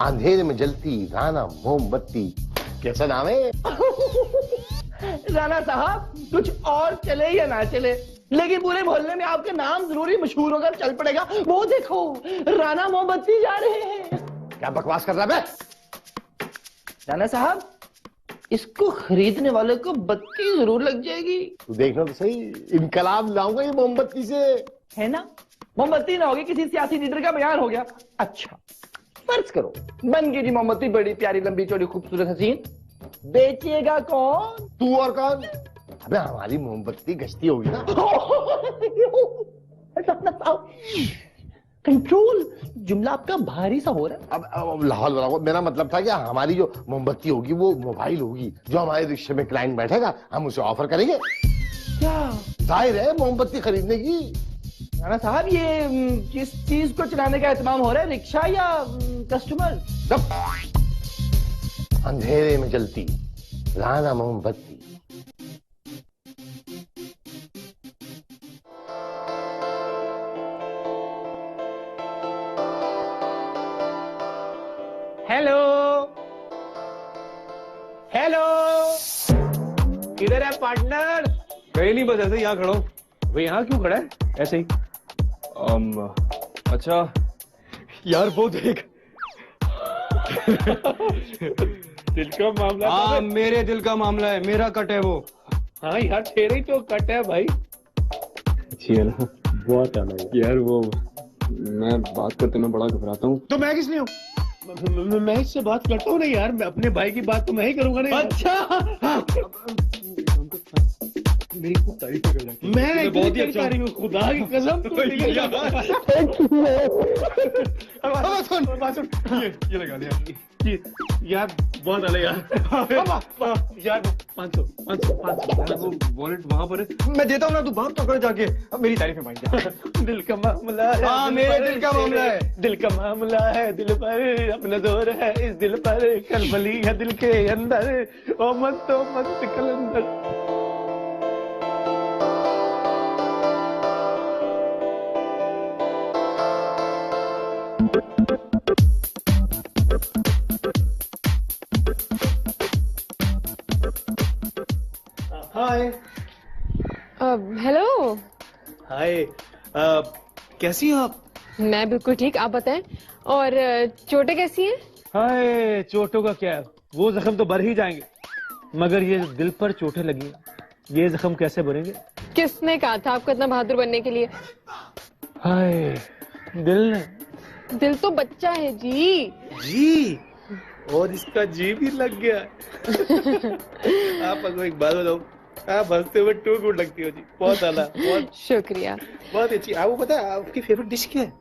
S1: अंधेरे में जलती राना मोमबत्ती, कैसा नाम है?
S4: राणा साहब, कुछ और चले या ना चले, लेकिन पूरे मोहल्ले में आपका नाम जरूरी मशहूर होकर चल पड़ेगा। वो देखो, राणा मोमबत्ती जा रहे हैं।
S1: क्या बकवास कर रहा है?
S4: राणा साहब, इसको खरीदने वाले को बत्ती जरूर लग जाएगी।
S1: तू देखना तो सही, इनकलाब लाऊंगा ये मोमबत्ती से,
S4: है ना? मोमबत्ती ना होगी, किसी सियासी लीडर का बयान हो गया। अच्छा, फर्ज करो बन गई जी मोमबत्ती, बड़ी प्यारी लंबी चौड़ी खूबसूरत हसीन, बेचिएगा कौन?
S1: तू और कौन? अबे हमारी मोमबत्ती गश्ती होगी ना।
S4: कंट्रोल, जुमला आपका भारी सा हो रहा है।
S1: अब लाहौल वाला, मेरा मतलब था कि हमारी जो मोमबत्ती होगी वो मोबाइल होगी, जो हमारे रिक्शे में क्लाइंट बैठेगा हम उसे ऑफर करेंगे।
S4: क्या
S1: जाहिर है मोमबत्ती खरीदने की।
S4: राणा साहब, ये किस चीज को चलाने का एहतमाम हो रहा है, रिक्शा या कस्टमर?
S1: अंधेरे में जलती राना मोमबत्ती।
S9: हेलो हेलो, किधर है पार्टनर?
S8: कहीं नहीं, बस ऐसे ही यहाँ खड़ा हूँ।
S9: वो यहाँ क्यों खड़ा है? ऐसे ही।
S8: अच्छा यार, वो देख।
S9: दिल का मामला।
S8: हाँ, मेरे दिल का मामला है, मेरा कट है वो।
S9: हाँ यार, तेरे ही तो कट है भाई।
S8: बहुत यार, वो मैं बात करते में बड़ा घबराता हूँ।
S9: तो मैं किस लिए हूँ?
S10: मैं इससे बात करता हूँ ना यार, मैं अपने भाई की बात तो मैं ही करूंगा ना।
S4: अच्छा मेरी खूब तारीफ कर रहा है।
S10: मैं बहुत ही अच्छा हूँ, खुदा की कसम।
S4: ये लगा लिया
S10: यार बहुत अलग यार 500
S8: वॉलेट वहां पर है, मैं देता हूँ ना, तू भाग पकड़ जाके। अब मेरी तारीफ में भाई
S10: दिल का मामला है।
S8: हाँ मेरे दिल का मामला है।
S10: दिल का मामला है, दिल पर अपना जोर है, इस दिल पर कलबली है दिल के अंदर, ओ मत कलंदर। Hi
S2: hello.
S10: हाय कैसी हैं आप?
S2: मैं बिल्कुल ठीक, आप बताएं। और चोटें कैसी हैं?
S10: हाय चोटों का क्या है, वो जख्म तो भर ही जाएंगे, मगर ये दिल पर चोटें लगी, ये जख्म कैसे भरेंगे?
S2: किसने कहा था आपको इतना बहादुर बनने के लिए?
S10: हाय दिल ने।
S2: दिल तो बच्चा है जी।
S10: जी, और इसका जी भी लग गया। आप अगर एक बात बताओ, आप हंसते हुए टू गुड लगती हो जी, बहुत आला, बहुत
S2: शुक्रिया,
S10: बहुत अच्छी। आपको पता है आपकी फेवरेट डिश क्या है?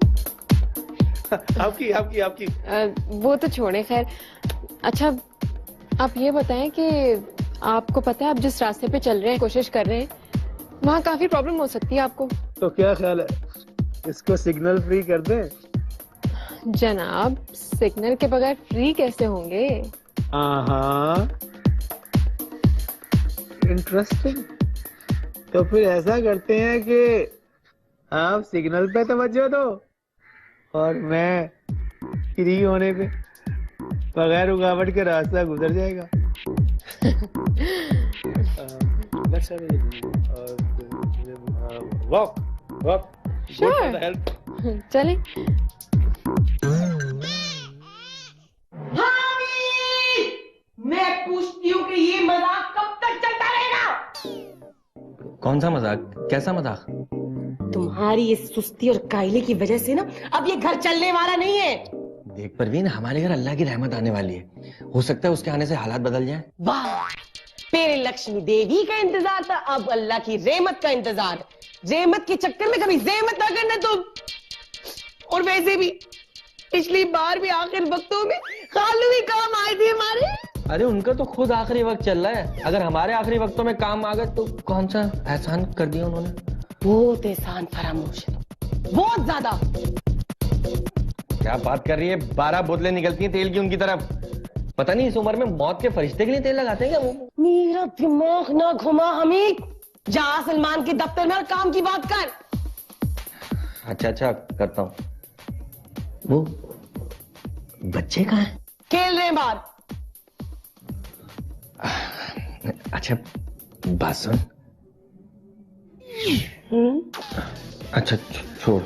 S10: आपकी आपकी आपकी
S2: वो तो छोड़े, खैर। अच्छा आप ये बताएं कि आपको पता है आप जिस रास्ते पे चल रहे हैं, कोशिश कर रहे हैं, वहाँ काफी प्रॉब्लम हो सकती है आपको।
S10: तो क्या ख्याल है, इसको सिग्नल फ्री कर दें?
S2: जनाब सिग्नल के बगैर फ्री कैसे होंगे?
S10: इंटरेस्टिंग। तो फिर ऐसा करते हैं कि आप सिग्नल पे तवज्जो दो और मैं फ्री होने पे, बगैर रुकावट के रास्ता गुजर जाएगा। वॉक वॉक
S2: चलें।
S6: मैं पूछती हूँ कि ये मजाक कब तक चलता रहेगा?
S3: कौन सा मजाक, कैसा मजाक?
S6: तुम्हारी ये सुस्ती और कायले की वजह से ना अब ये घर चलने वाला नहीं है।
S3: देख परवीन, हमारे घर अल्लाह की रहमत आने वाली है, हो सकता है उसके आने से हालात बदल जाएं।
S6: वाह, तेरे लक्ष्मी देवी का इंतजार था, अब अल्लाह की रहमत का इंतजार। रहमत के चक्कर में कभी ज़हमत ना करना तुम। और वैसे भी पिछली बार भी आखिर वक्तों में खालू ही काम आए थे हमारे।
S3: अरे उनका तो खुद आखिरी वक्त चल रहा है, अगर हमारे आखिरी वक्तों में काम आ गए तो कौन सा एहसान कर दिया उन्होंने।
S6: बहुत एहसान फरामोश है, बहुत ज्यादा।
S3: क्या बात कर रही है, 12 बोतलें निकलती हैं तेल की उनकी तरफ। पता नहीं इस उम्र में मौत के फरिश्ते के लिए तेल लगाते हैं क्या वो?
S6: मेरा दिमाग ना घुमा हमीद, जा सलमान के दफ्तर में और काम की बात कर।
S3: अच्छा करता हूँ। वो बच्चे कहाँ हैं?
S6: खेल रहे हैं बाहर।
S3: अच्छा बात सुन। अच्छा छोड़।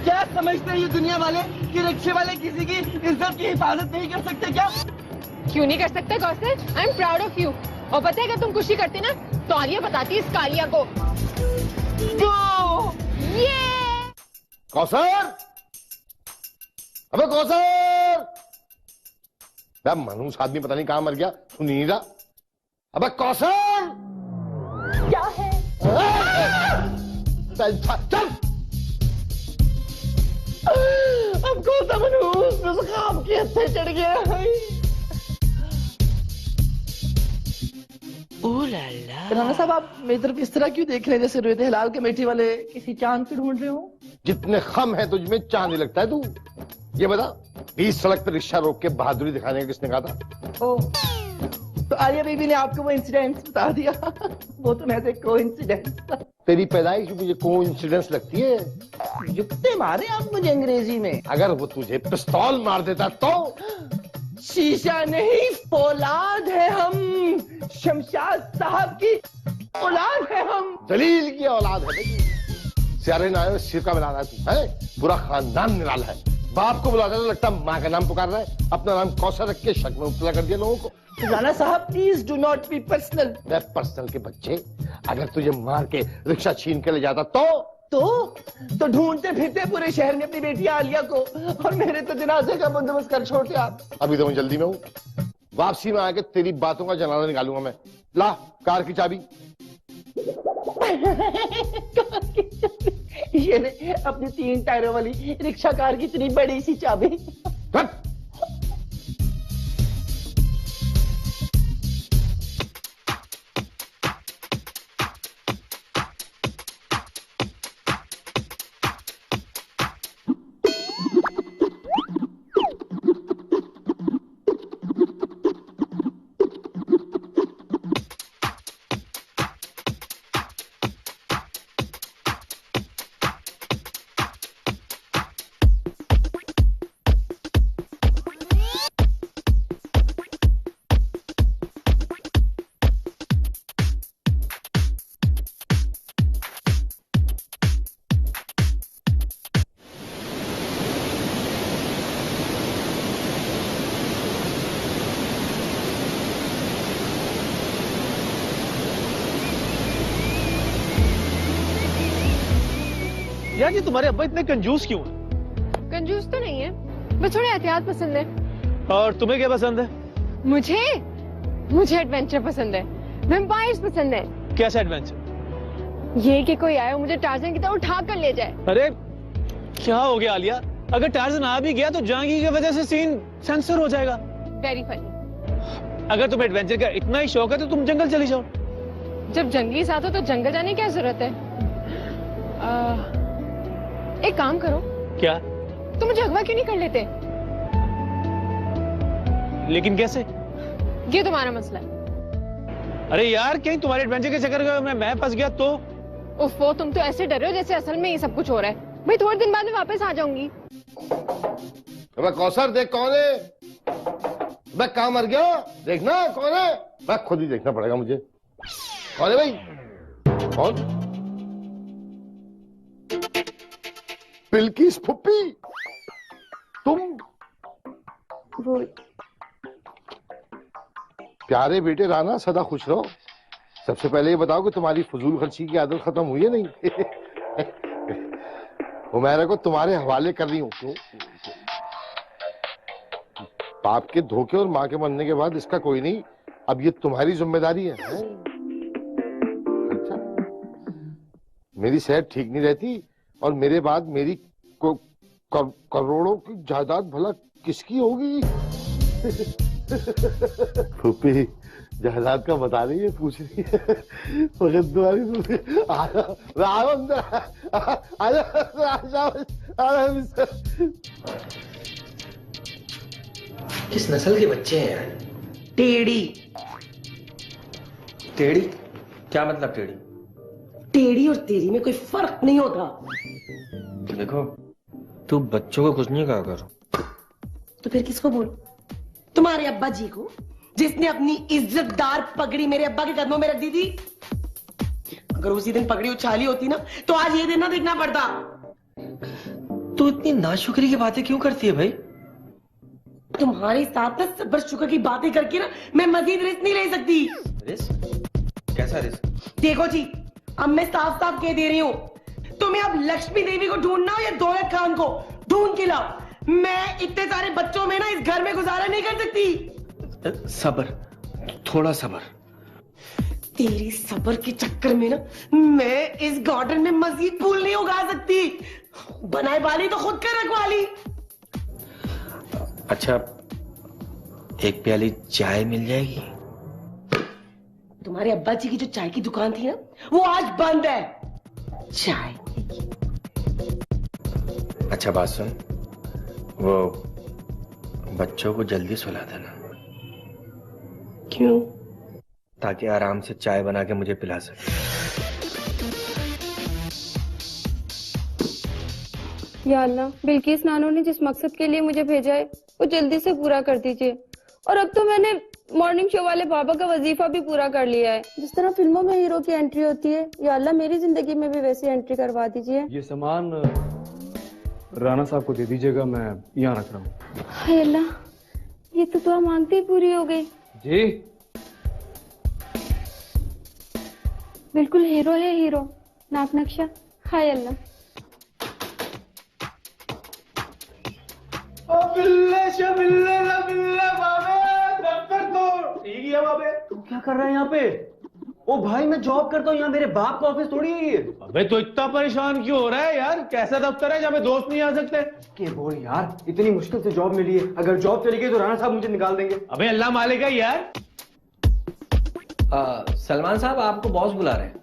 S4: क्या समझते हैं ये दुनिया वाले कि रिक्शे वाले किसी की इज्जत की हिफाजत नहीं कर सकते क्या?
S2: क्यों नहीं कर सकते Kausar? I am proud of you. और पता है अगर तुम खुशी करते ना तो आलिया बताती इस कालिया को। ये
S1: कौसर, अबे कौसर, मनूस आदमी पता नहीं कहां मर गया, सुन नहीं रहा। अबे कौसर,
S6: क्या है?
S1: चल।
S4: अब कौन सा मनूस उस ख्वाब के हत्थे चढ़ गया है? राणा साहब, आप मेरी तरफ इस तरह क्यों देख रहे हैं जैसे रोहित हलाल के मेठी वाले किसी चांद पे ढूंढ रहे हो?
S1: जितने खम है तुझमें चांद नहीं लगता है तू। ये बता, 20 सड़क पे रिक्शा रोक के बहादुरी दिखाने का किसने कहा था?
S4: तो आलिया बीबी ने आपको वो इंसिडेंट बता दिया? वो तो महज एक कोइंसिडेंस था।
S1: तेरी पैदाइश मुझे कोइंसिडेंस लगती है।
S4: जुत्ते मारे आप मुझे अंग्रेजी में।
S1: अगर वो तुझे पिस्तौल मार देता तो?
S4: शीशा नहीं, फौलाद है हम। शमशाद साहब की औलाद है हम।
S1: दलील की औलाद है भाई। सियारे ना आए सिर का मिलाना तू है, पूरा खानदान निराला है। बाप को बुलाता तो लगता माँ का नाम पुकार रहा है। अपना नाम कौशल रख के शक में मुब्तला कर दिया लोगों को।
S4: राणा साहब please do not be personal.
S1: Personal के बच्चे, अगर तुझे मार के रिक्शा छीन के ले जाता
S4: तो ढूंढते फिरते पूरे शहर में अपनी बेटी आलिया को, और मेरे तो जनाजे का बंदोबस्त कर छोड़ते आप।
S1: अभी तो मैं जल्दी में हूँ, वापसी में आके तेरी बातों का जनाजा निकालूंगा मैं। ला कार की चाबी।
S4: ये ले अपनी 3 टायरों वाली रिक्शा कार की इतनी बड़ी सी चाबी।
S10: यार ये तुम्हारे अब्बा इतने कंजूस क्यों हैं?
S2: कंजूस तो नहीं है, बस थोड़े एहतियात पसंद है।
S10: और तुम्हें क्या पसंद है?
S2: मुझे एडवेंचर पसंद है, वैम्पायर्स पसंद है।
S10: कैसा एडवेंचर?
S2: ये कि कोई आया मुझे टार्जन की तरह उठा कर ले जाए।
S10: अरे क्या हो गया आलिया? अगर टार्जन आ भी गया तो जहांगीर की वजह से सीन सेंसर हो जाएगा।
S2: Very funny.
S10: अगर तुम्हें एडवेंचर का इतना ही शौक है तो तुम जंगल चली जाओ।
S2: जब जंगली साथ हो तो जंगल जाने की क्या जरूरत है? एक काम करो।
S10: क्या?
S2: तुम मुझे अगवा क्यों नहीं कर लेते?
S10: लेकिन कैसे?
S2: ये तुम्हारा मसला है।
S10: अरे यार कहीं तुम्हारे एडवेंचर के चक्कर में मैं फंस गया तो?
S2: उफ़ो, तुम तो ऐसे डर रहे हो जैसे असल में ये सब कुछ हो रहा है। भाई थोड़े दिन बाद में वापस आ जाऊंगी।
S1: अबे कौसर देख कौन है? मैं कहाँ मर गया? देखना कौन है? मैं खुद ही देखना पड़ेगा मुझे। कौन है भाई? कौन? बिल्किस फुप्पी, तुम?
S6: वो
S1: प्यारे बेटे राना, सदा खुश रहो। सबसे पहले ये बताओ कि तुम्हारी फजूल खर्ची की आदत खत्म हुई है नहीं? हुमैरा को तुम्हारे हवाले कर रही हूँ। बाप के धोखे और माँ के मरने के बाद इसका कोई नहीं, अब ये तुम्हारी जिम्मेदारी है। अच्छा, मेरी सेहत ठीक नहीं रहती और मेरे बाद मेरी करोड़ों की जायदाद भला किसकी होगी? फूफी जायदाद का बता रही है, पूछ रही है।
S3: किस नस्ल के बच्चे हैं यार?
S6: टेढ़ी।
S3: टेढ़ी? क्या मतलब टेढ़ी?
S6: टेढ़ी और तेरी में कोई फर्क नहीं होता।
S3: देखो तू बच्चों को कुछ नहीं कहा कर।
S6: तो फिर किसको बोलूं? तुम्हारे अब्बा जी को, जिसने अपनी इज्जतदार पगड़ी मेरे अब्बा के कदमों में रख दी थी। अगर उसी दिन पगड़ी उछाली होती ना तो आज ये दिन ना देखना पड़ता।
S3: तू इतनी नाशुक्री की बातें क्यों करती है भाई?
S6: तुम्हारे साथ ना सब्र शुक्र की बातें करके ना मैं मजीद रिस्क नहीं ले सकती।
S3: रिस्क? कैसा रिस्क?
S6: देखो जी, अब मैं साफ साफ कह दे रही हूँ, तुम्हें अब लक्ष्मी देवी को ढूंढना हो या दौलत खान को, ढूंढ के लाओ। मैं इतने सारे बच्चों में ना इस घर में गुजारा नहीं कर सकती।
S3: सब्र, थोड़ा सब्र।
S6: तेरी सब्र के चक्कर में ना मैं इस गार्डन में मजीद फूल नहीं उगा सकती। बनाए वाली तो खुद कर रखवाली।
S3: अच्छा, एक प्याली चाय मिल जाएगी?
S6: तुम्हारे अब्बा जी की जो चाय की दुकान थी ना, वो आज बंद है। चाय?
S3: अच्छा बात सुन, वो बच्चों को जल्दी सुला देना।
S6: क्यों?
S3: ताकि आराम से चाय बना के मुझे पिला सके।
S2: या अल्लाह, बिल्किस नानो ने जिस मकसद के लिए मुझे भेजा है वो जल्दी से पूरा कर दीजिए। और अब तो मैंने मॉर्निंग शो वाले बाबा का वजीफा भी पूरा कर लिया है। जिस तरह फिल्मों में हीरो की एंट्री होती है, या अल्लाह मेरी जिंदगी में भी वैसी एंट्री करवा दीजिए।
S8: ये सामान राणा साहब को दे दीजिएगा, मैं यहाँ रख रहा हूँ।
S2: हाय अल्लाह, ये तो दुआ मांगते ही पूरी हो गई।
S8: जी
S2: बिल्कुल हीरो है, हीरो। नाप नक्शा। हाय अल्लाह।
S8: तू क्या कर रहा है यहाँ पे? ओ भाई, मैं जॉब करता हूँ यहाँ, मेरे बाप का ऑफिस थोड़ी है ये।
S9: अबे तो इतना परेशान क्यों हो रहा है यार? कैसा दफ्तर है जहाँ पे दोस्त नहीं आ सकते?
S8: के बोल यार, इतनी मुश्किल से जॉब मिली है, अगर जॉब चली गई तो राणा साहब मुझे निकाल देंगे।
S9: अबे अल्लाह मालिक है यार।
S3: सलमान साहब आपको बॉस बुला रहे हैं।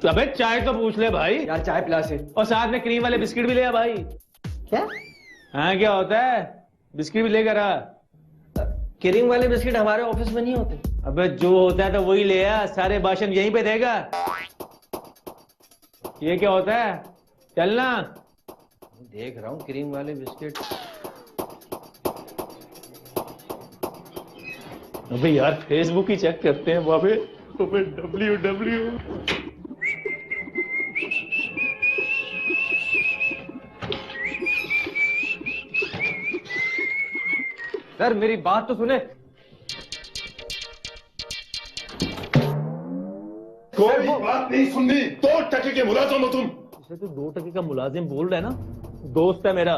S9: अबे चाय तो पूछ ले भाई।
S8: यार चाय पिला से।
S9: और साथ में क्रीम वाले बिस्किट भी ले आ भाई।
S3: क्या?
S9: हाँ क्या होता है, बिस्किट भी लेकर आ।
S3: क्रीम वाले बिस्किट हमारे ऑफिस में नहीं होते।
S9: अबे जो होता है तो वही ले आ, सारे भाषण यहीं पे देगा। ये क्या होता है, चलना।
S3: देख रहा हूँ क्रीम वाले बिस्किट।
S9: अबे यार फेसबुक ही चेक करते हैं वहां पे। WW
S8: सर मेरी बात तो सुने।
S5: कोई बात नहीं सुननी, 2 टके के मुलाजिम हो तुम।
S9: इसे तो 2 टके का मुलाजिम बोल रहा है ना, दोस्त है मेरा।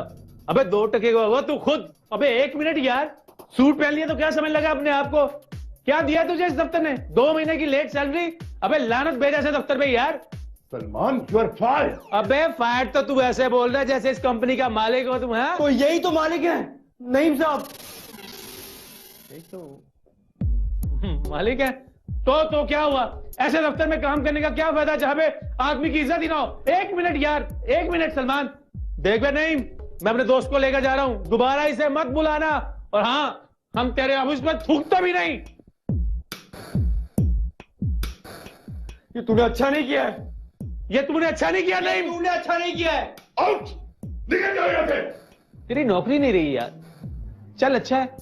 S9: अबे 2 टके का होगा तू खुद। अबे 1 मिनट यार, सूट पहन लिया तो क्या समझ लगा अपने आप को? क्या दिया तुझे इस दफ्तर ने? 2 महीने की लेट सैलरी। अबे लानत भेजा से दफ्तर पे यार।
S5: Salman you are fire.
S9: अबे फायर तो तू ऐसे बोल रहा है जैसे इस कंपनी का मालिक हो तुम। है
S8: तो यही तो मालिक है नईम साहब।
S9: तो मालिक है तो क्या हुआ? ऐसे दफ्तर में काम करने का क्या फायदा जहां पे आदमी की इज्जत ही ना हो? 1 मिनट यार, 1 मिनट सलमान। देख बे नहीं, मैं अपने दोस्त को लेकर जा रहा हूं, दोबारा इसे मत बुलाना। और हाँ, हम तेरे ऑफिस में थूकता भी नहीं।
S8: ये तूने अच्छा नहीं किया है।
S9: ये तूने अच्छा नहीं किया। नहीं
S8: तूने अच्छा नहीं किया है।
S5: आउट, निकल जाओ यहाँ से।
S9: तेरी नौकरी नहीं रही यार। चल अच्छा है,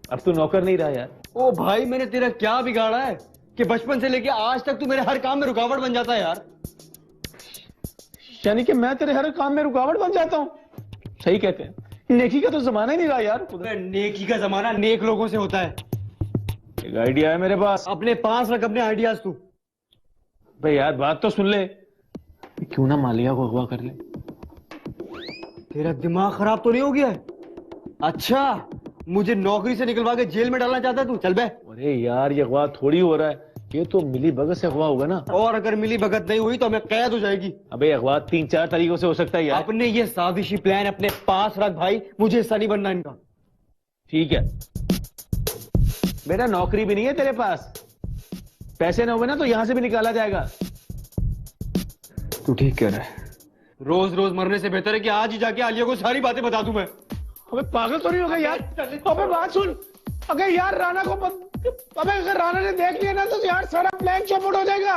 S9: अब तू नौकर नहीं रहा यार।
S8: ओ भाई, मैंने तेरा क्या बिगाड़ा है कि बचपन से लेके आज तक तू मेरे हर काम में रुकावट बन जाता है यार।
S9: यानी कि मैं तेरे हर काम में रुकावट बन जाता हूँ? सही कहते हैं, नेकी का तो जमाना ही नहीं रहा यार।
S8: नेकी का जमाना नेक लोगों से होता है।
S9: एक आइडिया है मेरे पास।
S8: अपने पास रख अपने आइडियाज तू।
S9: भाई यार बात तो सुन ले, क्यों ना मालिया को अगवा कर ले।
S8: तेरा दिमाग खराब तो नहीं हो गया है? अच्छा, मुझे नौकरी से निकलवा के जेल में डालना चाहता है तू? चल बे।
S9: अरे यार ये अगवा थोड़ी हो रहा है, ये तो मिली भगत से अगवा होगा ना।
S8: और अगर मिली भगत नहीं हुई तो हमें कैद हो जाएगी।
S9: अबे अगवा 3-4 तरीकों से हो सकता है यार।
S8: अपने ये साजिशी प्लान अपने पास रख भाई, मुझे हिस्सा नहीं बनना इनका।
S9: ठीक है बेटा, नौकरी भी नहीं है तेरे पास, पैसे ना हुए ना तो यहां से भी निकाला जाएगा।
S8: तू ठीक कह रहा है। रोज रोज मरने से बेहतर है कि आज ही जाके आलिया को सारी बातें बता दूं मैं।
S9: अबे पागल तो नहीं हो गया यार? अबे बात सुन, अगर यार राणा को अबे अगर राणा ने देख लिया ना तो यार सारा प्लान चौपट हो जाएगा।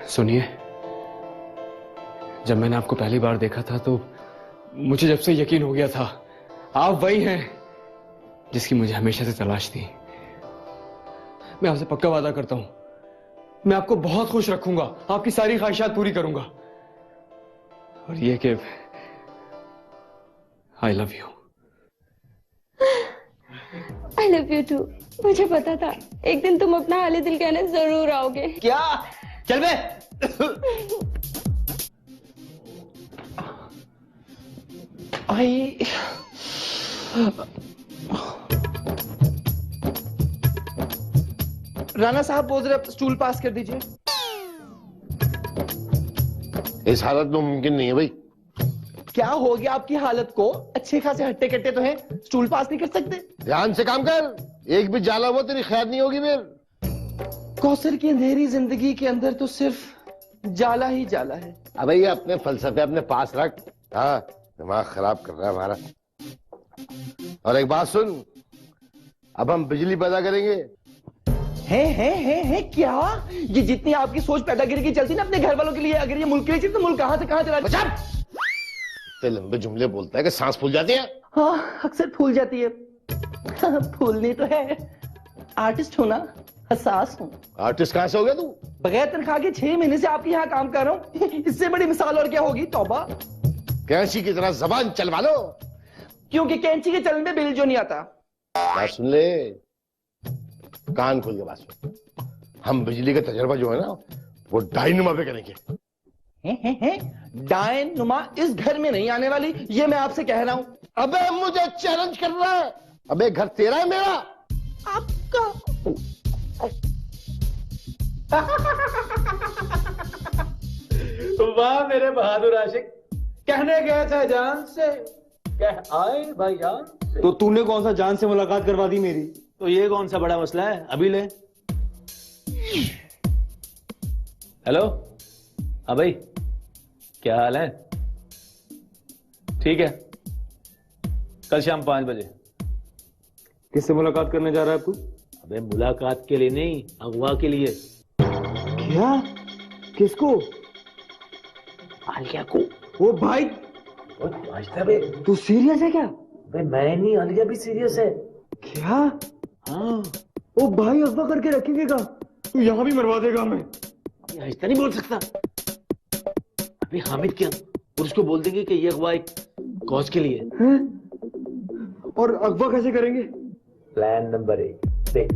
S8: सुनिए, जब मैंने आपको पहली बार देखा था तो मुझे जब से यकीन हो गया था आप वही हैं जिसकी मुझे हमेशा से तलाश थी। मैं आपसे पक्का वादा करता हूं, मैं आपको बहुत खुश रखूंगा, आपकी सारी ख्वाहिशात पूरी करूंगा। और ये कि I love you.
S2: I love you too. मुझे पता था एक दिन तुम अपना हाले दिल कहने जरूर आओगे।
S8: क्या? चल बे। आई
S4: राणा साहब बोल रहे स्टूल पास कर दीजिए।
S1: इस हालत में मुमकिन नहीं है भाई।
S4: क्या हो गया आपकी हालत को? अच्छे खासे हट्टे कट्टे तो हैं, स्टूल पास नहीं कर सकते?
S1: ध्यान से काम कर, एक भी जाला हुआ तेरी खैर नहीं होगी फिर।
S4: कौसर की अंधेरी जिंदगी के अंदर तो सिर्फ जाला ही जाला है।
S1: अबे ये अपने फलसफे अपने पास रख। हाँ, दिमाग खराब कर रहा है हमारा। और एक बात सुन, अब हम बिजली पैदा करेंगे।
S4: है क्या? ये जितनी आपकी सोच पैदागिरी की चलती ना अपने घर वालों के लिए, अगर ये मुल्क के लिए चलती तो मुल्क कहां से कहां चला।
S1: तो लंबे जुमले बोलता है कि सांस फूल जाती है।
S4: हाँ, अक्सर फूल जाती है। फूलनी तो है, आर्टिस्ट हूं ना, हसास हूं।
S1: आर्टिस्ट कहां से हो गया तू?
S4: बगैर तनख्वाह के 6 महीने से आपके यहाँ काम कर रहा हूँ, इससे बड़ी मिसाल और क्या होगी। तौबा।
S1: कैंची की तरह जबान चलवा लो,
S4: क्योंकि कैंची के चलन में बिल जो नहीं आता।
S1: बात सुन ले, कान खोल के बात सुन। हम बिजली का तजर्बा जो है ना वो डायनुमा पे करेंगे।
S4: डायनुमा इस घर में नहीं आने वाली, ये मैं आपसे कह रहा हूं।
S1: अबे मुझे चैलेंज कर रहा है? अबे घर तेरा है मेरा?
S4: आपका।
S9: वाह मेरे बहादुर आशिक, कहने गए थे जान से, कह आए भाई जान से।
S8: तो तूने कौन सा जान से मुलाकात करवा दी मेरी?
S9: तो ये कौन सा बड़ा मसला है, अभी ले। हेलो, हाँ भाई, क्या हाल है? ठीक है, कल शाम 5 बजे।
S8: किससे मुलाकात करने जा रहा है तू?
S9: अबे मुलाकात के लिए नहीं, अगवा के लिए।
S8: क्या? किसको?
S9: आलिया को।
S8: ओ भाई, तू सीरियस है क्या?
S9: अबे मैं नहीं, आलिया भी सीरियस है।
S8: क्या?
S9: हाँ।
S8: ओ भाई, अगवा करके रखेंगे का? तू यहाँ भी मरवा देगा हमें।
S9: ऐसा नहीं बोल सकता। अभी हामिद क्या, और उसको बोल देंगे कि ये अगवा एक कॉज के लिए
S8: है। और अगवा कैसे करेंगे?
S9: प्लान नंबर 1 देख।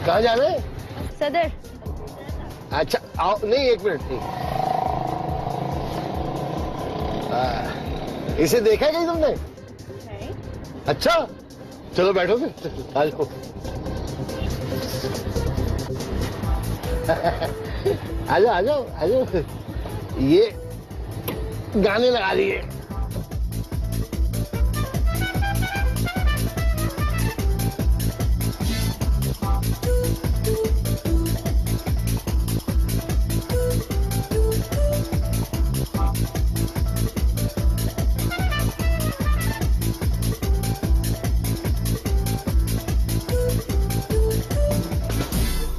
S1: कहाँ जा रहे?
S2: सदर।
S1: अच्छा आओ, नहीं 1 मिनट नहीं। इसे देखा है कहीं तुमने? नहीं। अच्छा चलो बैठो फिर, आ जाओ। आ जाओ आ जाओ आ जाओ। ये गाने लगा दिए।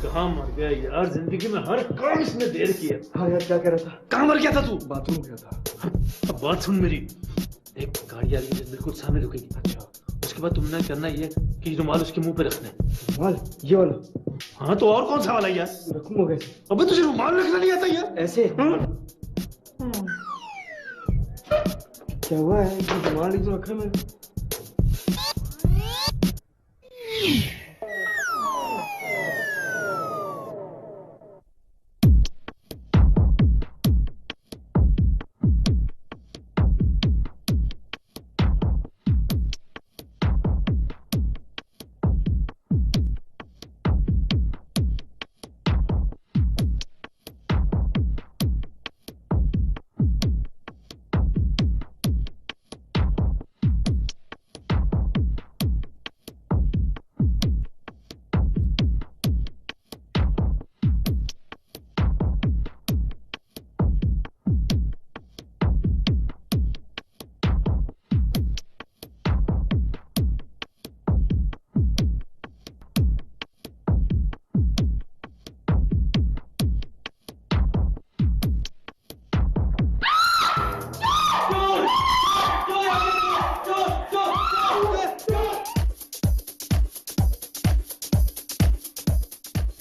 S9: कहाँ मर गया यार, जिंदगी में हर काम इसने देर की है।
S8: हाँ यार, क्या कह रहा था?
S9: कहाँ मर गया था तू?
S8: बाथरूम गया था।
S9: अब बात सुन मेरी, एक गाड़ी आ रही है बिल्कुल सामने रुकेगी। अच्छा, उसके बाद तुमने करना ये कि रुमाल उसके मुंह पे रखना है।
S8: रुमाल? ये वाला?
S9: हाँ तो और कौन सा वाला यार?
S8: रखूंगा कैसे?
S9: अबे तुझे रुमाल रखना नहीं आता यार?
S8: ऐसे? क्या हुआ है? रुमाल ही तो रखा है मैंने।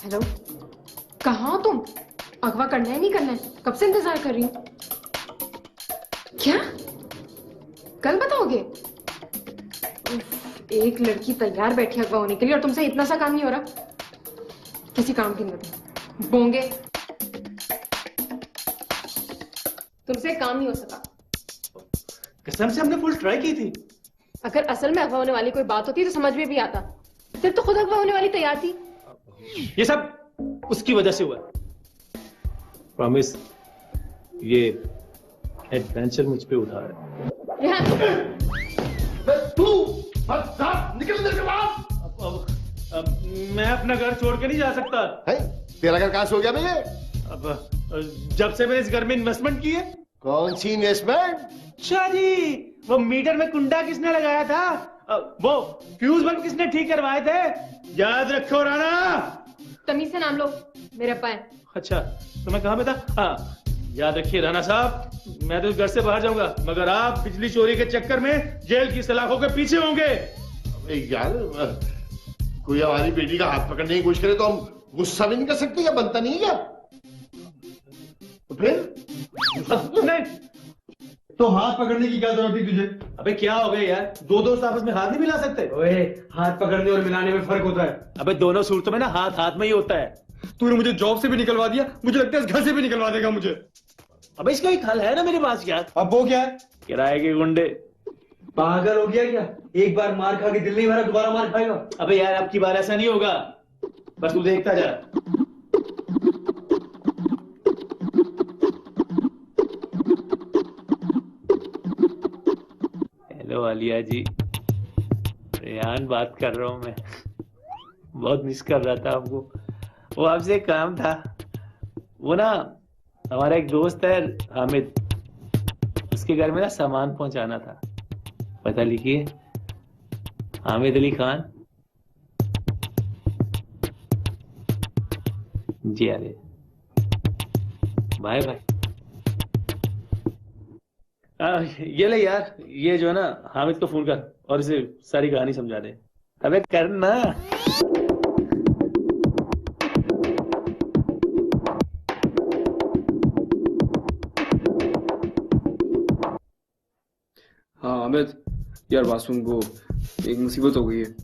S2: हेलो, कहाँ हो तुम? अगवा करना है नहीं करना है? कब से इंतजार कर रही हूँ। क्या? कल बताओगे? एक लड़की तैयार बैठी अगवा होने के लिए और तुमसे इतना सा काम नहीं हो रहा। किसी काम की नहीं, बोंगे। तुमसे काम नहीं हो सका।
S9: कसम से हमने फुल ट्राई की थी।
S2: अगर असल में अगवा होने वाली कोई बात होती तो समझ में भी आता। फिर तो खुद अगवा होने वाली तैयार थी।
S9: ये सब उसकी वजह से हुआ। प्रॉमिस, ये एडवेंचर मुझ पे उठा है।
S1: तू निकल इधर के बाद।
S9: मैं अपना घर छोड़ के नहीं जा सकता।
S1: है? तेरा घर कहां से हो गया भैया?
S9: अब जब से मैंने इस घर में इन्वेस्टमेंट की है।
S1: कौन सी इन्वेस्टमेंट?
S9: अच्छा जी, वो मीटर में कुंडा किसने लगाया था, वो फ्यूज बल्ब किसने ठीक करवाए थे, याद रखो राणा।
S2: तमीज से नाम लो, मेरे अप्पा है।
S9: अच्छा, तो मैं कहाँ पे था? हाँ, याद रखिए राणा साहब, मैं तो घर से बाहर जाऊंगा, मगर आप बिजली चोरी के चक्कर में जेल की सलाखों के पीछे होंगे।
S1: यार, कोई हमारी बेटी का हाथ पकड़ने की कोशिश करे तो हम गुस्सा भी नहीं कर सकते, या बनता नहीं है क्या? तो फिर
S9: नहीं,
S12: तो हाथ पकड़ने की क्या जरूरत थी तुझे?
S9: अबे क्या हो गया यार, दो दोस्त आपस में हाथ नहीं मिला सकते?
S12: ओए, हाथ पकड़ने और मिलाने में फर्क होता है।
S9: अबे दोनों सूरतों में ना हाथ हाथ में ही होता है।
S12: तूने मुझे जॉब से भी निकलवा दिया, मुझे लगता है इस घर से भी निकलवा देगा मुझे।
S9: अबे इसका एक हल है ना मेरे पास यार।
S12: अब वो क्या है?
S9: किराए के गुंडे।
S12: पागल हो गया क्या? एक बार मार खा के दिल नहीं भरा, दोबारा मार खाएगा?
S9: अबे यार, अब की बार ऐसा नहीं होगा, बस तू देखता जा। हेलो आलिया जी, रेहान बात कर रहा हूँ मैं। बहुत मिस कर रहा था आपको। वो आपसे एक काम था, वो ना हमारा एक दोस्त है हामिद, उसके घर में ना सामान पहुंचाना था। पता लिखिए, हामिद अली खान। जी अरे बाय बाय। ये ले यार, ये जो है ना, हामिद को फोन कर और इसे सारी कहानी समझा दे। अबे करना।
S8: हाँ अमित, यार बात सुन, वो एक मुसीबत हो गई है।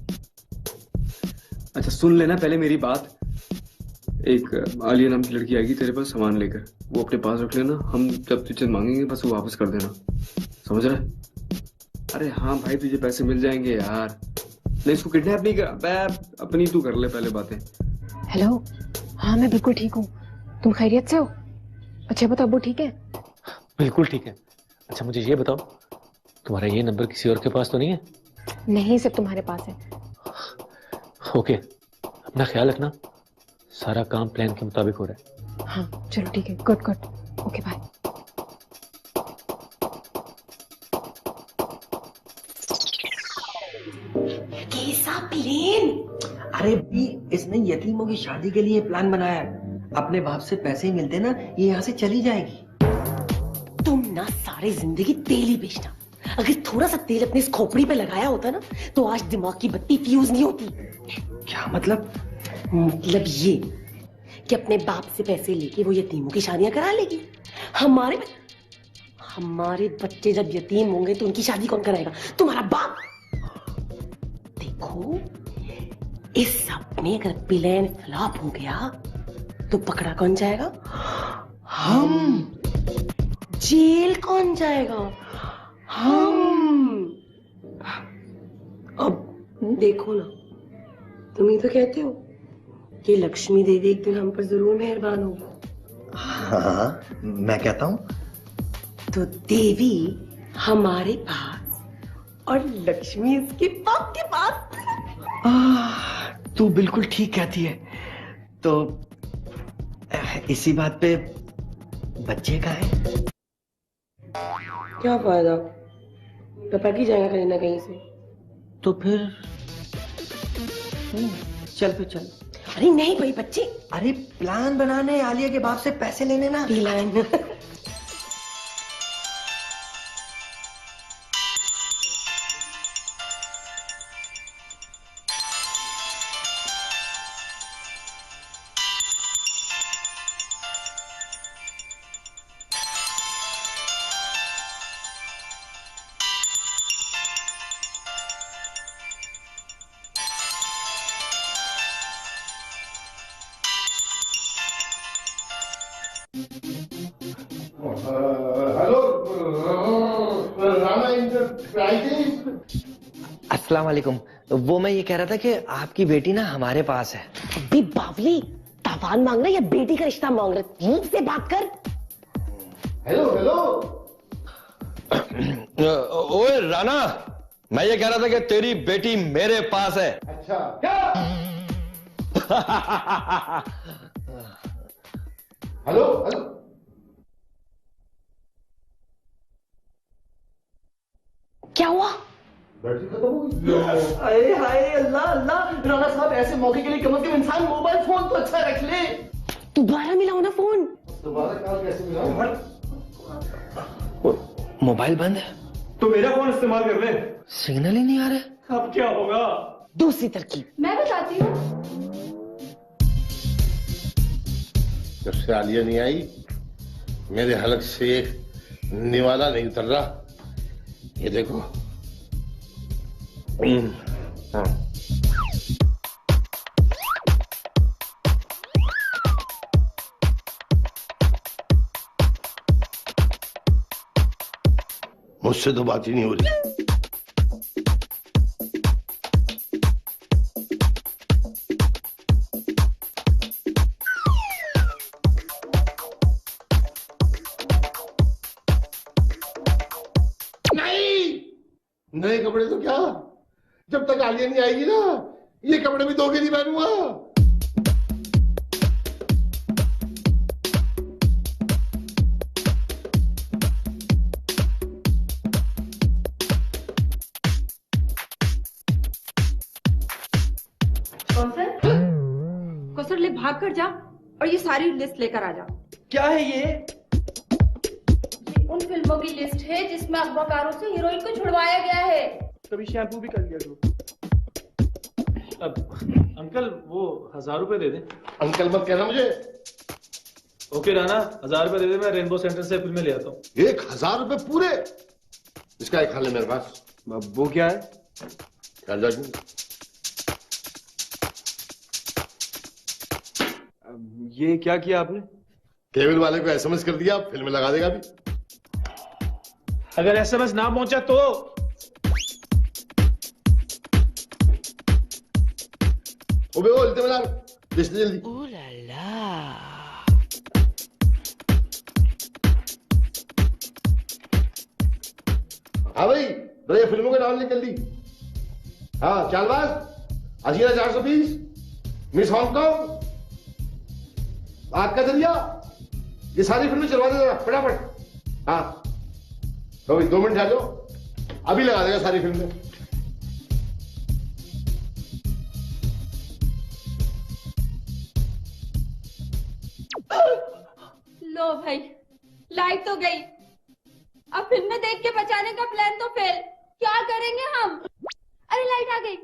S8: अच्छा सुन लेना पहले मेरी बात। एक आलिया नाम की लड़की आएगी तेरे पास सामान लेकर, वो अपने पास रख लेना, हम जब तुझे मांगेंगे बस वो वापस कर देना, समझ रहे? अरे हाँ भाई, तुझे पैसे मिल जाएंगे यार। नहीं, इसको किडनैप नहीं कर, अपनी तू कर ले पहले बातें।
S13: हेलो, हाँ मैं बिल्कुल ठीक हूँ, तुम खैरियत से हो? अच्छा बताओ, वो ठीक है?
S14: बिल्कुल ठीक है। अच्छा मुझे ये बताओ, तुम्हारा ये नंबर किसी और के पास तो नहीं है?
S13: नहीं, सिर्फ तुम्हारे पास है।
S14: ओके, अपना ख्याल रखना, सारा काम प्लान के मुताबिक हो रहा है।
S13: हाँ चलो ठीक है, गुड गुड, ओके बाय।
S6: कैसा प्लेन?
S3: अरे भी इसने यतीमों की शादी के लिए प्लान बनाया है। अपने बाप से पैसे ही मिलते ना, ये यहाँ से चली जाएगी।
S6: तुम ना सारी जिंदगी तेल ही बेचना। अगर थोड़ा सा तेल अपनी इस खोपड़ी पे लगाया होता ना, तो आज दिमाग की बत्ती फ्यूज नहीं होती।
S3: क्या मतलब?
S6: मतलब ये कि अपने बाप से पैसे लेके वो यतीमों की शादियां करा लेगी। हमारे बच्चे जब यतीम होंगे तो उनकी शादी कौन कराएगा? तुम्हारा बाप। देखो, इस सब में अगर प्लान फ्लॉप हो गया तो पकड़ा कौन जाएगा? हम। जेल कौन जाएगा? हम। अब देखो ना, तुम ही तो कहते हो कि लक्ष्मी देवी एक दिन हम पर जरूर मेहरबान होगी।
S3: हाँ, मैं कहता हूँ।
S6: तो देवी हमारे पास और लक्ष्मी इसके बाप के पास।
S3: तू बिल्कुल ठीक कहती है। तो इसी बात पे बच्चे का है।
S6: क्या फायदा, टपक ही जाएगा कहीं ना कहीं से।
S3: तो फिर चल फिर चल।
S6: अरे नहीं भाई बच्चे,
S3: अरे प्लान बनाने, आलिया के बाप से पैसे लेने ना।
S6: प्लान।
S1: Hello Rana enterprises.
S3: अस्सलाम वालेकुम। वो मैं ये कह रहा था कि आपकी बेटी ना हमारे पास है।
S6: अभी बावली, तावान मांगना या बेटी का रिश्ता मांग रहा? ठीक से बात कर।
S1: Hello hello.
S3: ओए राणा, मैं ये कह रहा था कि तेरी बेटी मेरे पास है।
S1: अच्छा क्या? Hello hello.
S6: क्या हुआ?
S1: बैटरी खत्म हो गई।
S4: अरे हाय अल्लाह अल्लाह, राणा साहब ऐसे मौके के लिए कम से कम इंसान मोबाइल फोन तो अच्छा रख ले।
S6: दोबारा मिलाओ ना फोन।
S1: दोबारा कॉल कैसे मिलाऊं?
S3: मोबाइल बंद है
S12: तो मेरा फोन इस्तेमाल कर ले।
S3: सिग्नल ही नहीं आ रहा।
S12: अब क्या होगा?
S6: दूसरी तरकीब
S2: मैं बताती हूँ।
S1: जब से आलिया नहीं आई मेरे हलक से निवाला नहीं उतर रहा। ये देखो। हाँ। मुझसे तो बात ही नहीं हो रही। नए कपड़े तो क्या, जब तक आलिया नहीं आएगी ना ये कपड़े भी 2 के नहीं पहनूंगा।
S2: कौसर ले भाग कर जा और ये सारी लिस्ट लेकर आ जा।
S4: क्या है ये?
S2: उन फिल्मों की लिस्ट है जिसमें अखबाकारों से हीरोइन को छुड़वाया गया है।
S12: कभी शैम्पू भी कर लिया करो। अब अंकल वो 1000 रुपए दे दें।
S1: अंकल मत कहना मुझे।
S12: ओके राना, 1000 रुपए दे दे, मैं रेनबो सेंटर से फिल्में ले आता हूँ।
S1: 1000 रुपए पूरे? इसका एक हाल है मेरे पास।
S12: वो क्या है? ये क्या किया आपने?
S1: केबल वाले को एसएमएस कर दिया, फिल्म लगा देगा भी।
S12: अगर एसएमएस ना पहुंचा तो?
S1: ओबे ओ इल्तिमिलार लिस्ट जल्दी।
S6: ओ ला ला।
S1: हाँ भाई बड़े फिल्मों के नाम लिख जल्दी। हाँ चालबाज, हसीना 420, मिस हांगकांग, आग का दरिया, ये सारी फिल्में चलवा दे जरा फटाफट। हाँ तो भाई 2 मिनट ठहर जाओ, अभी लगा देगा सारी फिल्में।
S2: लो भाई लाइट तो गई, अब फिल्में देख के बचाने का प्लान तो फेल। क्या करेंगे हम? अरे लाइट आ गई।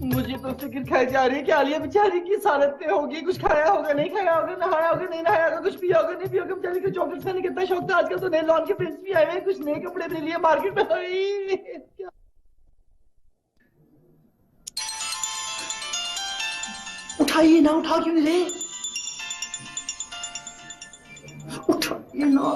S4: मुझे तो फिक्र खाई जा रही है कि आलिया बेचारी की हालत पे होगी। कुछ खाया होगा, नहीं खाया होगा, नहाया होगा, नहीं नहाया होगा, कुछ पिया होगा, नहीं पिया होगा। बेचारी को चॉकलेट खाने का कितना शौक था। आजकल तो नए लॉन के प्रिंस भी आए हुए हैं, कुछ नए कपड़े ले लिए मार्केट में। उठाइए ना, उठा क्यों नहीं रहे? उठाइए ना।